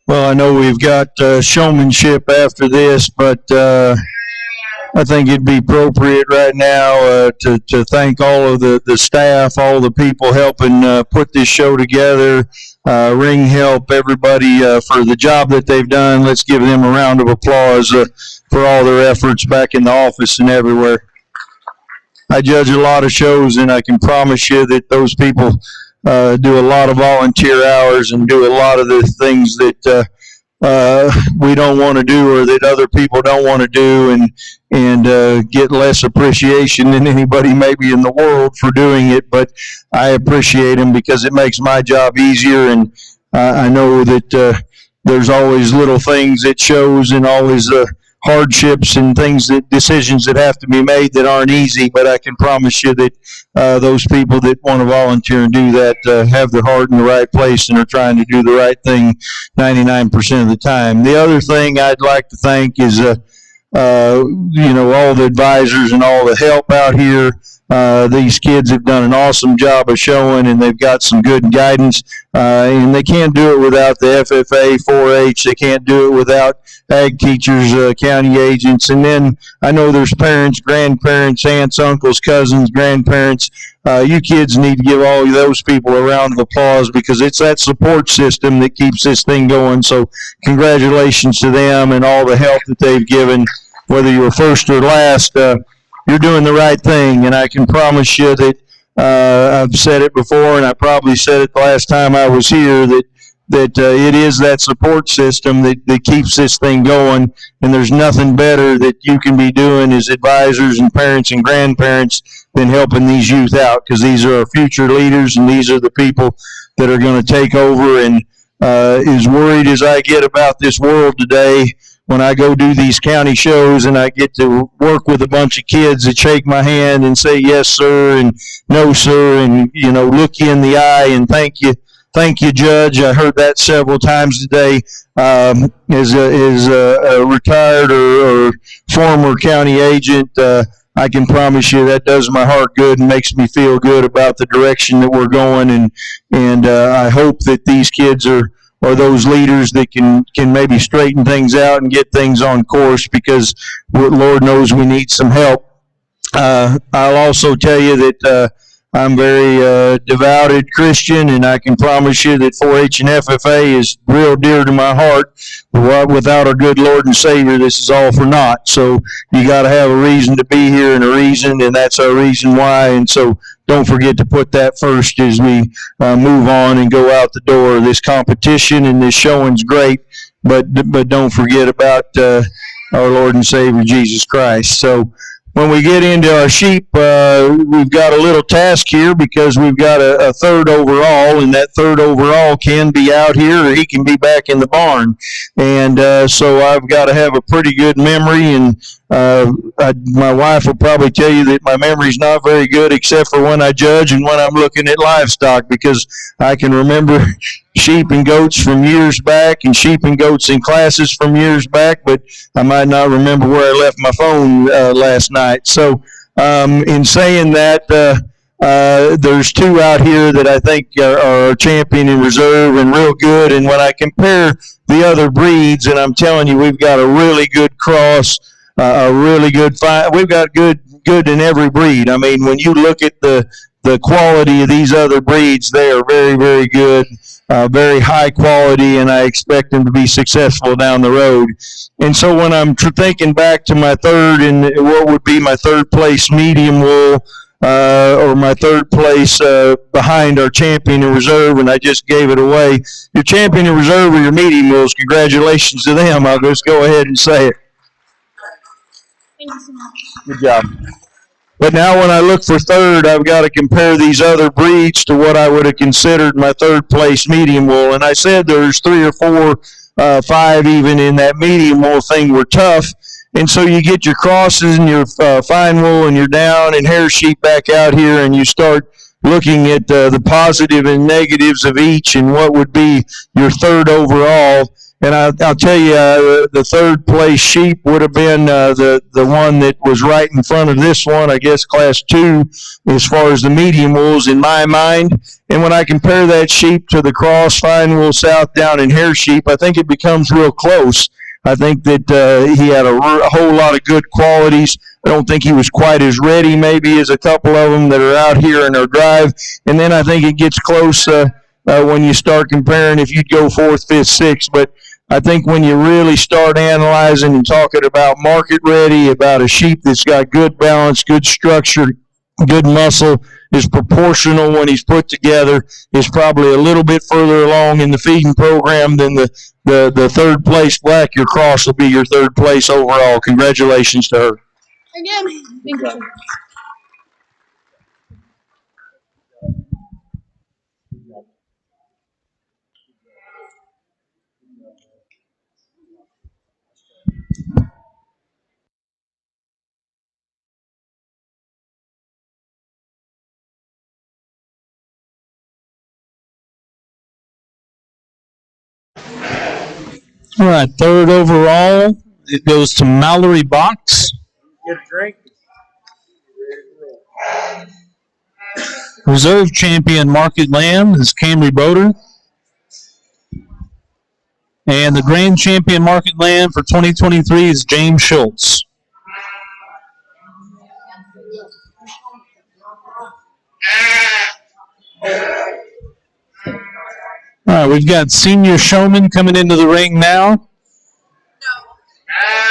Well, I know we've got showmanship after this, but I think it'd be appropriate right now to thank all of the staff, all the people helping put this show together, ring help, everybody for the job that they've done. Let's give them a round of applause for all their efforts back in the office and everywhere. I judge a lot of shows, and I can promise you that those people do a lot of volunteer hours and do a lot of the things that we don't want to do or that other people don't want to do, and get less appreciation than anybody maybe in the world for doing it. But I appreciate them because it makes my job easier, and I know that there's always little things it shows and always hardships and things that decisions that have to be made that aren't easy. But I can promise you that those people that want to volunteer and do that have their heart in the right place and are trying to do the right thing 99% of the time. The other thing I'd like to thank is all the advisors and all the help out here. These kids have done an awesome job of showing, and they've got some good guidance. And they can't do it without the FFA, 4-H. They can't do it without ag teachers, county agents. And then I know there's parents, grandparents, aunts, uncles, cousins, grandparents. You kids need to give all of those people a round of applause because it's that support system that keeps this thing going. So congratulations to them and all the help that they've given. Whether you were first or last, you're doing the right thing. And I can promise you that I've said it before, and I probably said it the last time I was here, that it is that support system that keeps this thing going, and there's nothing better that you can be doing as advisors and parents and grandparents than helping these youth out, because these are our future leaders, and these are the people that are going to take over. And as worried as I get about this world today, when I go do these county shows and I get to work with a bunch of kids that shake my hand and say yes sir and no sir, and look you in the eye and thank you, Judge. I heard that several times today. As a retired or former county agent, I can promise you that does my heart good and makes me feel good about the direction that we're going. And I hope that these kids are those leaders that can maybe straighten things out and get things on course, because Lord knows we need some help. I'll also tell you that I'm very devoted Christian, and I can promise you that 4-H and FFA is real dear to my heart. Without our good Lord and Savior, this is all for naught. So you got to have a reason to be here and a reason, and that's our reason why. And so don't forget to put that first as we move on and go out the door. This competition and this showing's great, but don't forget about our Lord and Savior Jesus Christ. So when we get into our sheep, we've got a little task here because we've got a third overall, and that third overall can be out here or he can be back in the barn. And so I've got to have a pretty good memory, and my wife will probably tell you that my memory's not very good except for when I judge and when I'm looking at livestock, because I can remember sheep and goats from years back and sheep and goats in classes from years back, but I might not remember where I left my phone last night. So in saying that, there's two out here that I think are champion in reserve and real good. And when I compare the other breeds, and I'm telling you, we've got a really good cross, a really good fight. We've got good in every breed. I mean, when you look at the quality of these other breeds, they are very, very good, very high quality, and I expect them to be successful down the road. And so when I'm thinking back to my third, and what would be my third place medium wool, or my third place behind our champion in reserve, and I just gave it away. Your champion in reserve or your medium wools, congratulations to them. I'll just go ahead and say it. Thank you so much. Good job. But now when I look for third, I've got to compare these other breeds to what I would have considered my third place medium wool. And I said there's 3 or 4, 5 even in that medium wool thing were tough. And so you get your crosses and your fine wool and your down and hair sheep back out here, and you start looking at the positive and negatives of each and what would be your third overall. And I'll tell you, the third place sheep would have been the one that was right in front of this one, I guess class 2, as far as the medium wools in my mind. And when I compare that sheep to the cross, fine wool, south down, and hair sheep, I think it becomes real close. I think that he had a whole lot of good qualities. I don't think he was quite as ready maybe as a couple of them that are out here in our drive. And then I think it gets close when you start comparing if you'd go 4th, 5th, 6th. But I think when you really start analyzing and talking about market ready, about a sheep that's got good balance, good structure, good muscle, is proportional when he's put together, is probably a little bit further along in the feeding program than the third place black. Your cross will be your third place overall. Congratulations to her. Again, thank you so much. All right, third overall, it goes to Mallory Box. Get a drink. Reserve champion Market Lamb is Camry Boder. And the grand champion Market Lamb for 2023 is James Schultz. All right, we've got senior showman coming into the ring now.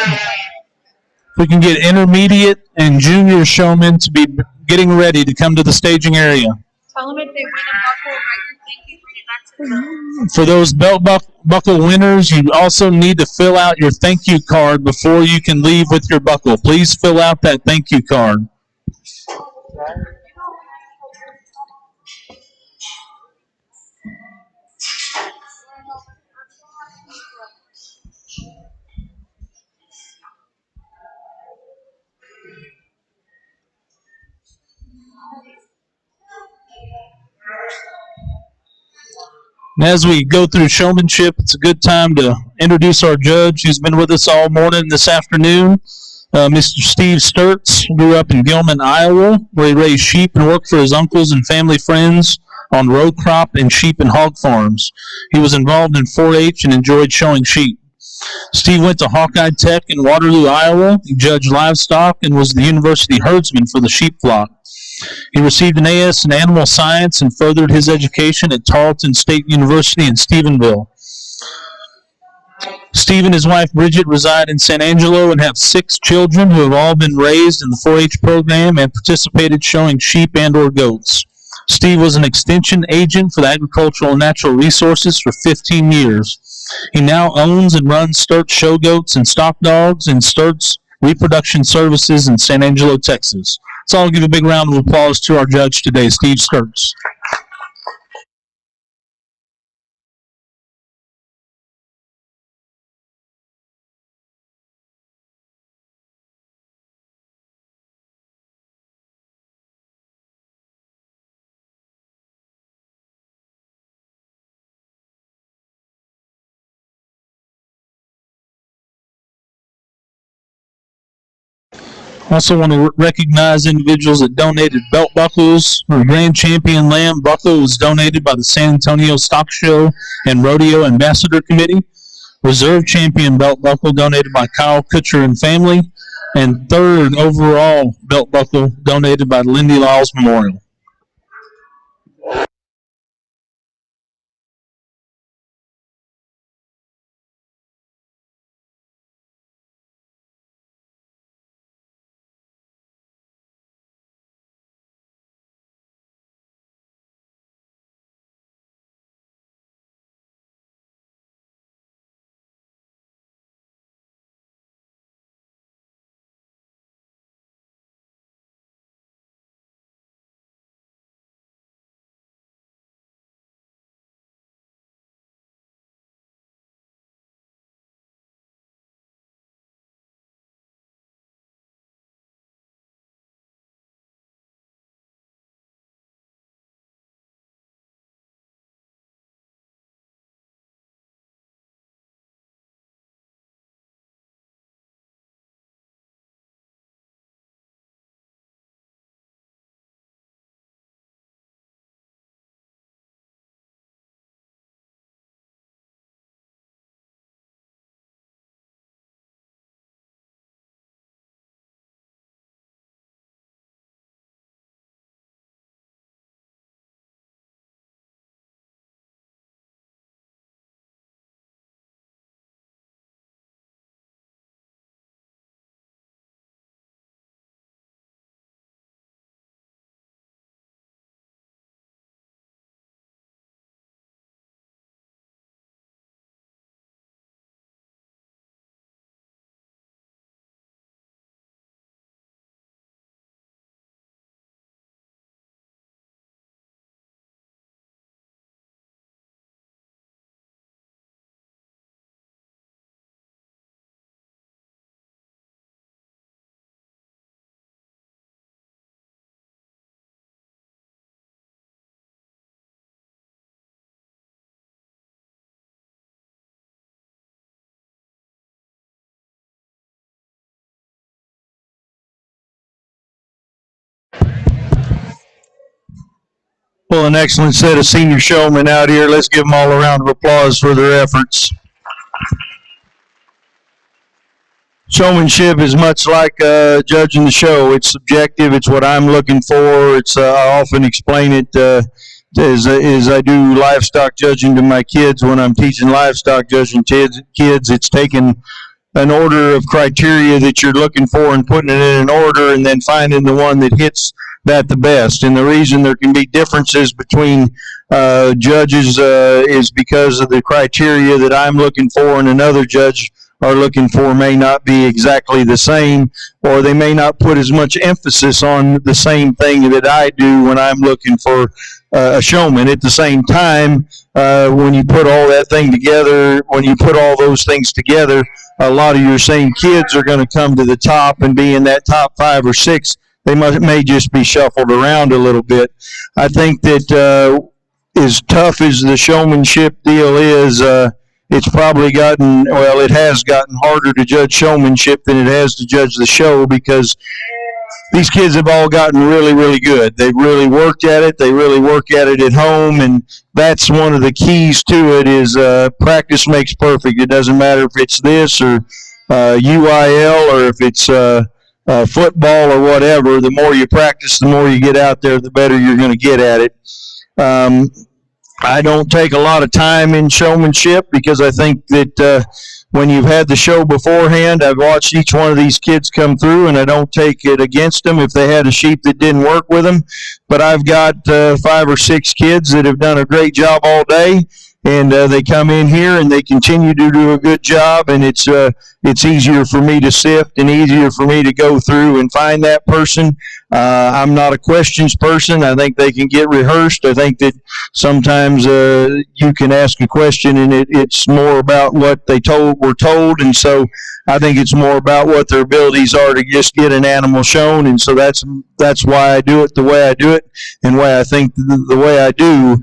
If we can get intermediate and junior showmen to be getting ready to come to the staging area. Tell them if they win a buckle, write your thank you, bring it back to them. For those belt buckle winners, you also need to fill out your thank you card before you can leave with your buckle. Please fill out that thank you card. And as we go through showmanship, it's a good time to introduce our judge who's been with us all morning this afternoon. Mr. Steve Sturtz grew up in Gilman, Iowa, where he raised sheep and worked for his uncles and family friends on row crop and sheep and hog farms. He was involved in 4-H and enjoyed showing sheep. Steve went to Hawkeye Tech in Waterloo, Iowa. He judged livestock and was the university herdsman for the sheep flock. He received an AS in animal science and furthered his education at Tarleton State University in Stephenville. Steve and his wife Bridget reside in San Angelo and have 6 children who have all been raised in the 4-H program and participated showing sheep and or goats. Steve was an extension agent for the Agricultural and Natural Resources for 15 years. He now owns and runs Sturtz show goats and stock dogs and Sturtz Reproduction Services in San Angelo, Texas. So I'll give a big round of applause to our judge today, Steve Skirts. Also want to recognize individuals that donated belt buckles. Our Grand Champion Lamb buckle was donated by the San Antonio Stock Show and Rodeo Ambassador Committee. Reserve Champion belt buckle donated by Kyle Kutcher and family. And third overall belt buckle donated by Lindy Lyles Memorial. Well, an excellent set of senior showmen out here. Let's give them all a round of applause for their efforts. Showmanship is much like judging the show. It's subjective. It's what I'm looking for. I often explain it as I do livestock judging to my kids when I'm teaching livestock judging kids. It's taking an order of criteria that you're looking for and putting it in an order and then finding the one that hits that the best. And the reason there can be differences between judges is because of the criteria that I'm looking for and another judge are looking for may not be exactly the same, or they may not put as much emphasis on the same thing that I do when I'm looking for a showman. At the same time, when you put all that thing together, when you put all those things together, a lot of your same kids are going to come to the top and be in that top 5 or 6. They may just be shuffled around a little bit. I think that as tough as the showmanship deal is, it's probably it has gotten harder to judge showmanship than it has to judge the show because these kids have all gotten really, really good. They've really worked at it. They really work at it at home, and that's one of the keys to it is practice makes perfect. It doesn't matter if it's this or UIL or if it's football or whatever. The more you practice, the more you get out there, the better you're going to get at it. I don't take a lot of time in showmanship because I think that when you've had the show beforehand, I've watched each one of these kids come through, and I don't take it against them if they had a sheep that didn't work with them. But I've got 5 or 6 kids that have done a great job all day, and they come in here and they continue to do a good job, and it's easier for me to sift and easier for me to go through and find that person. I'm not a questions person. I think they can get rehearsed. I think that sometimes you can ask a question and it's more about what they were told, and so I think it's more about what their abilities are to just get an animal shown, and so that's why I do it the way I do it, and why I think the way I do.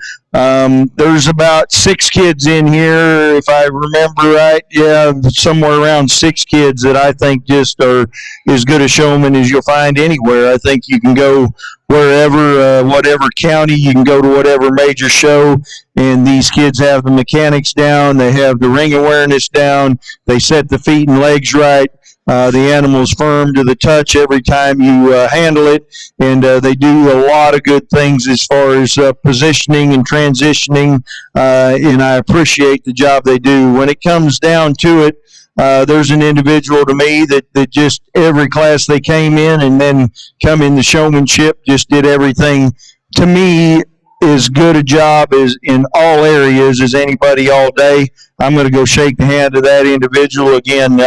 There's about 6 kids in here, if I remember right. Yeah, somewhere around 6 kids that I think just are as good a showmen as you'll find anywhere. I think you can go wherever, whatever county, you can go to whatever major show, and these kids have the mechanics down, they have the ring awareness down, they set the feet and legs right. The animal's firm to the touch every time you handle it, and they do a lot of good things as far as positioning and transitioning, and I appreciate the job they do. When it comes down to it, there's an individual to me that just every class they came in and then come in the showmanship, just did everything to me as good a job as in all areas as anybody all day. I'm going to go shake the hand of that individual again.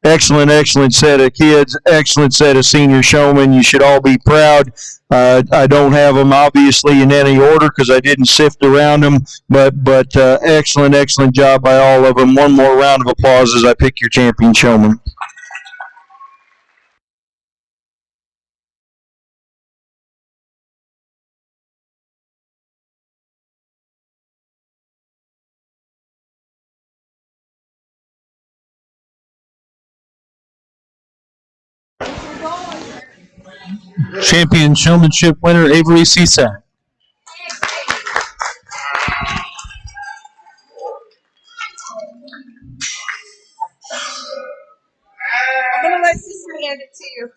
Excellent set of kids, excellent set of senior showmen. You should all be proud. I don't have them obviously in any order because I didn't sift around them, but excellent job by all of them. One more round of applause as I pick your champion showman. Champion showmanship winner Avery Cisak. I'm gonna let Sister hand it to you.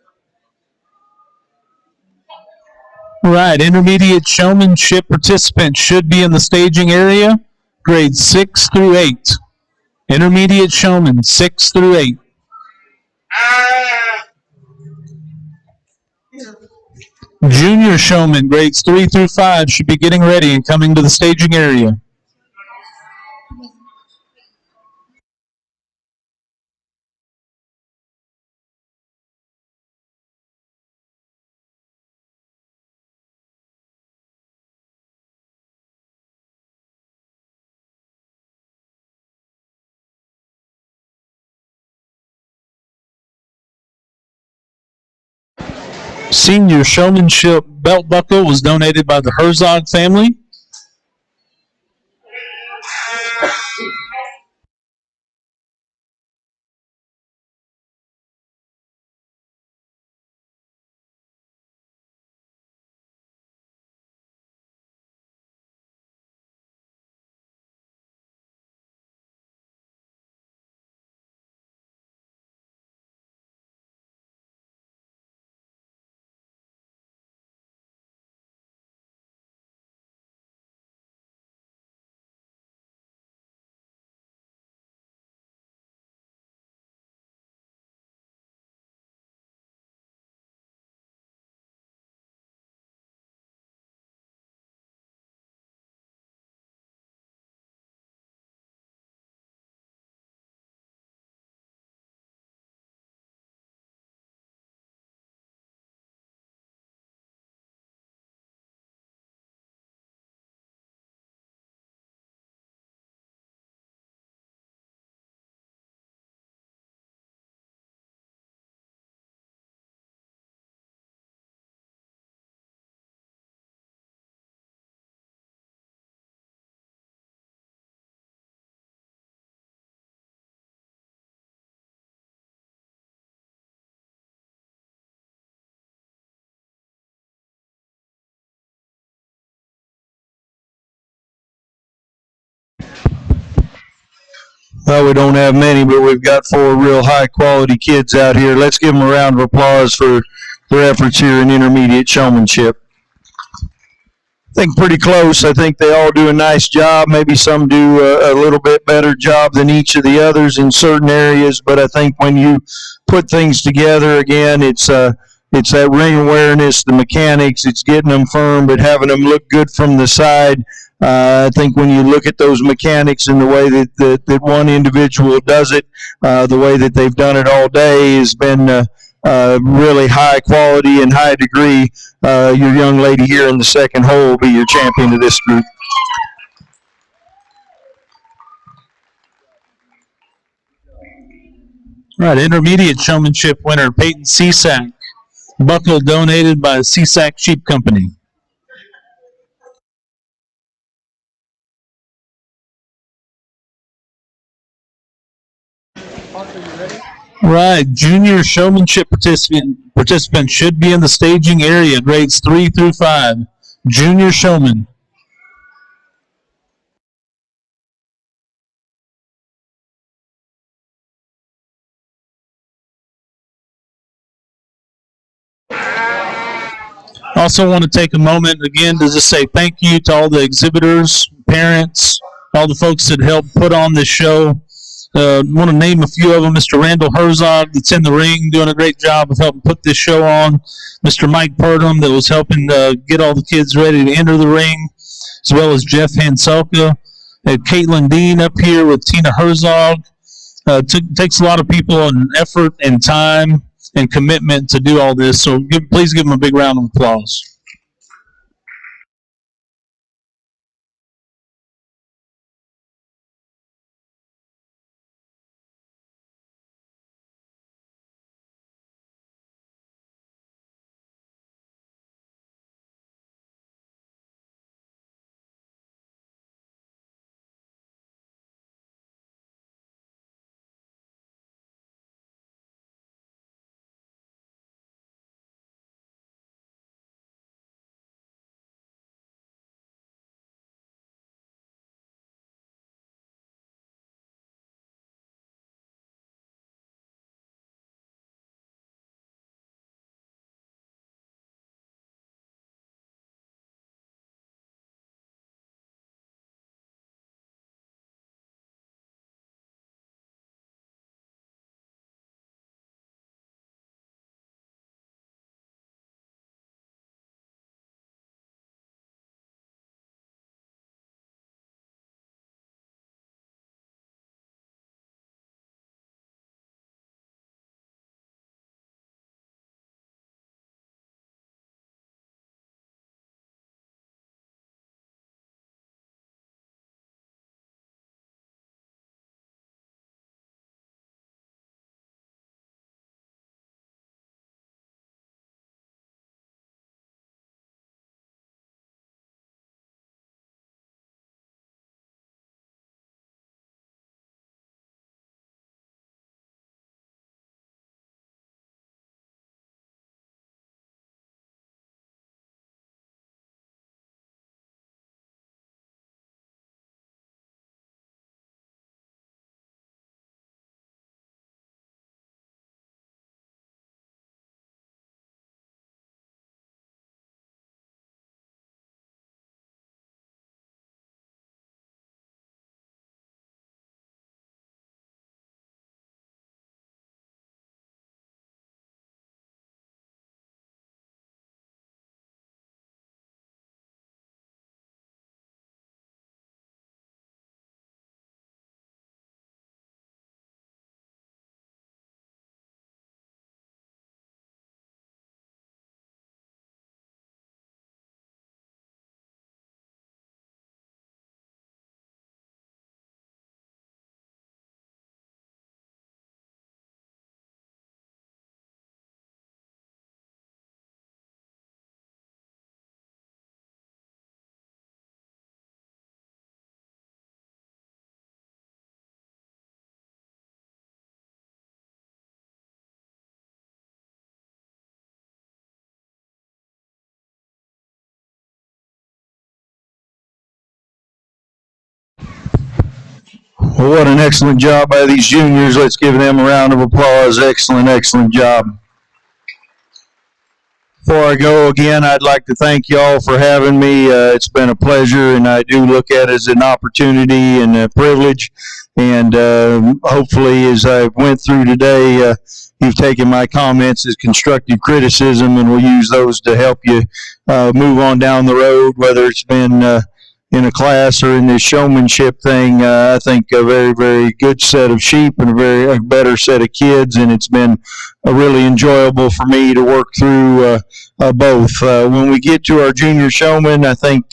Right, intermediate showmanship participants should be in the staging area, grades 6 through 8. Intermediate showmen, 6 through 8. Junior showmen, grades 3 through 5, should be getting ready and coming to the staging area. Senior showmanship belt buckle was donated by the Herzog family. Well, we don't have many, but we've got 4 real high quality kids out here. Let's give them a round of applause for their efforts here in intermediate showmanship. I think pretty close. I think they all do a nice job. Maybe some do a little bit better job than each of the others in certain areas, but I think when you put things together, again, it's that ring awareness, the mechanics, it's getting them firm, but having them look good from the side. I think when you look at those mechanics and the way that one individual does it, the way that they've done it all day has been really high quality and high degree. Your young lady here in the second hole will be your champion of this group. All right, intermediate showmanship winner, Peyton Cisak. Buckle donated by Cisak Sheep Company. Right, junior showmanship participants should be in the staging area, grades 3 through 5. Junior showman. Also want to take a moment again to just say thank you to all the exhibitors, parents, all the folks that helped put on this show. Want to name a few of them. Mr. Randall Herzog, that's in the ring, doing a great job of helping put this show on. Mr. Mike Purdom, that was helping get all the kids ready to enter the ring, as well as Jeff Hanselka. Caitlin Dean up here with Tina Herzog. Takes a lot of people and effort and time and commitment to do all this. So please give them a big round of applause. Well, what an excellent job by these juniors. Let's give them a round of applause. Excellent, excellent job. Before I go again, I'd like to thank y'all for having me. It's been a pleasure, and I do look at it as an opportunity and a privilege. And hopefully, as I went through today, you've taken my comments as constructive criticism, and we'll use those to help you move on down the road, whether it's been in a class or in this showmanship thing. I think a very, very good set of sheep and a better set of kids, and it's been really enjoyable for me to work through both. When we get to our junior showmen, I think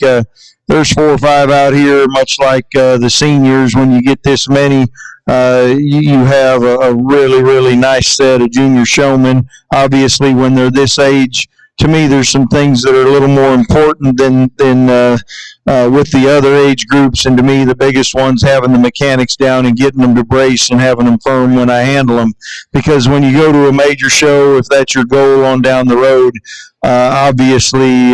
there's 4 or 5 out here, much like the seniors. When you get this many, you have a really, really nice set of junior showmen. Obviously, when they're this age, to me, there's some things that are a little more important than with the other age groups. And to me, the biggest one's having the mechanics down and getting them to brace and having them firm when I handle them. Because when you go to a major show, if that's your goal on down the road, obviously,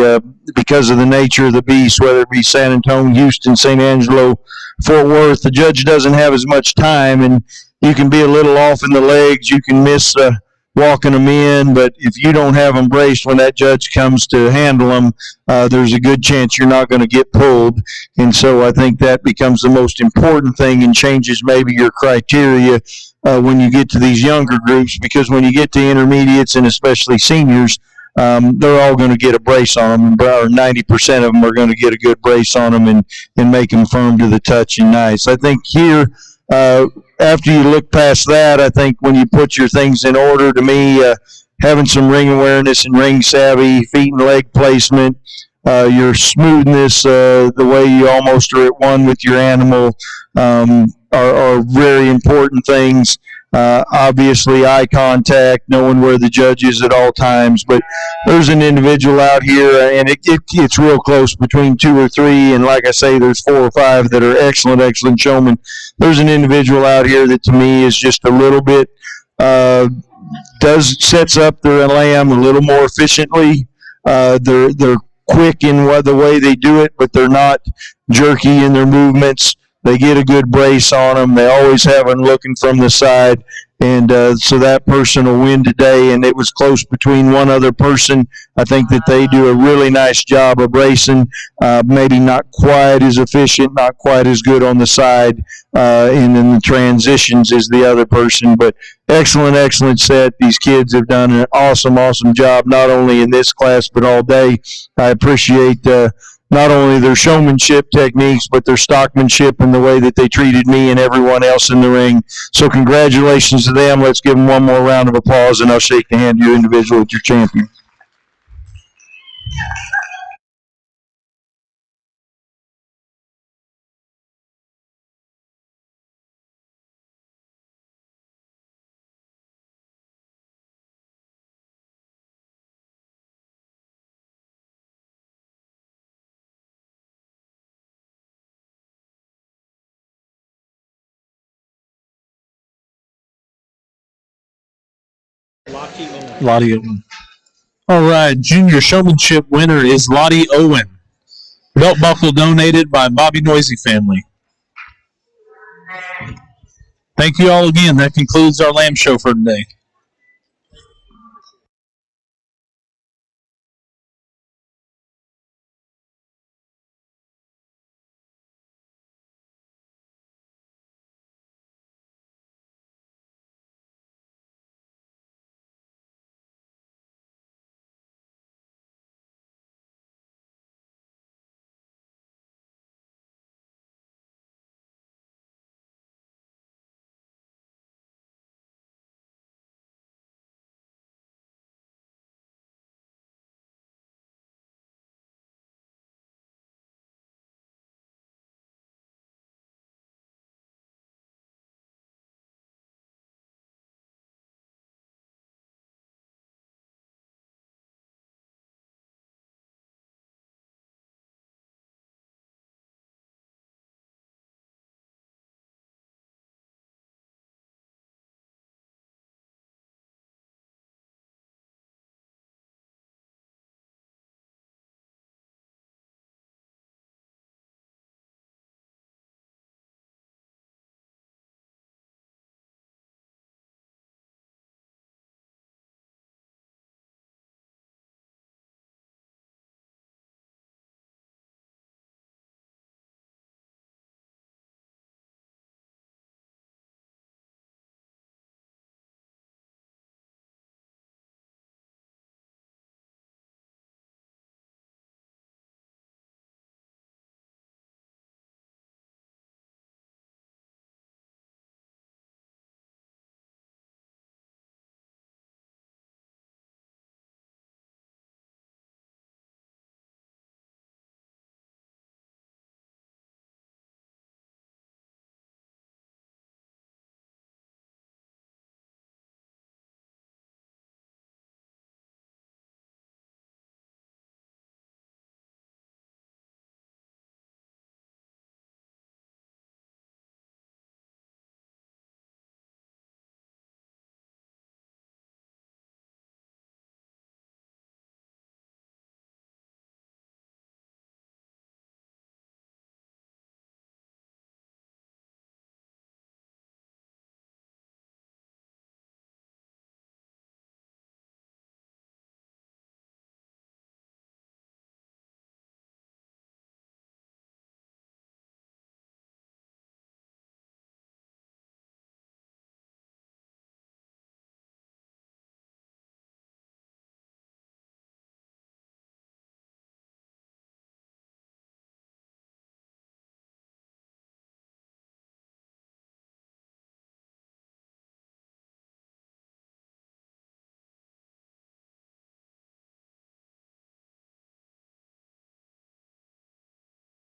because of the nature of the beast, whether it be San Antonio, Houston, St. Angelo, Fort Worth, the judge doesn't have as much time, and you can be a little off in the legs. You can miss walking them in, but if you don't have them braced when that judge comes to handle them, there's a good chance you're not going to get pulled. And so I think that becomes the most important thing and changes maybe your criteria when you get to these younger groups, because when you get to intermediates and especially seniors, they're all going to get a brace on them, or 90% of them are going to get a good brace on them and make them firm to the touch and nice. I think here, after you look past that, I think when you put your things in order, to me, having some ring awareness and ring savvy, feet and leg placement, your smoothness, the way you almost are at one with your animal, are very important things. Obviously, eye contact, knowing where the judge is at all times. But there's an individual out here, and it's real close between 2 or 3. And like I say, there's 4 or 5 that are excellent showmen. There's an individual out here that to me is just a little bit sets up their lamb a little more efficiently. They're quick in the way they do it, but they're not jerky in their movements. They get a good brace on them. They always have them looking from the side. And so that person will win today. And it was close between one other person. I think that they do a really nice job of bracing. Maybe not quite as efficient, not quite as good on the side and in the transitions as the other person. But excellent set. These kids have done an awesome job, not only in this class but all day. I appreciate not only their showmanship techniques, but their stockmanship and the way that they treated me and everyone else in the ring. So congratulations to them. Let's give them one more round of applause, and I'll shake the hand of your individual with your champion. Lottie Owen. All right, junior showmanship winner is Lottie Owen. Belt buckle donated by Bobby Noisy family. Thank you all again. That concludes our lamb show for today.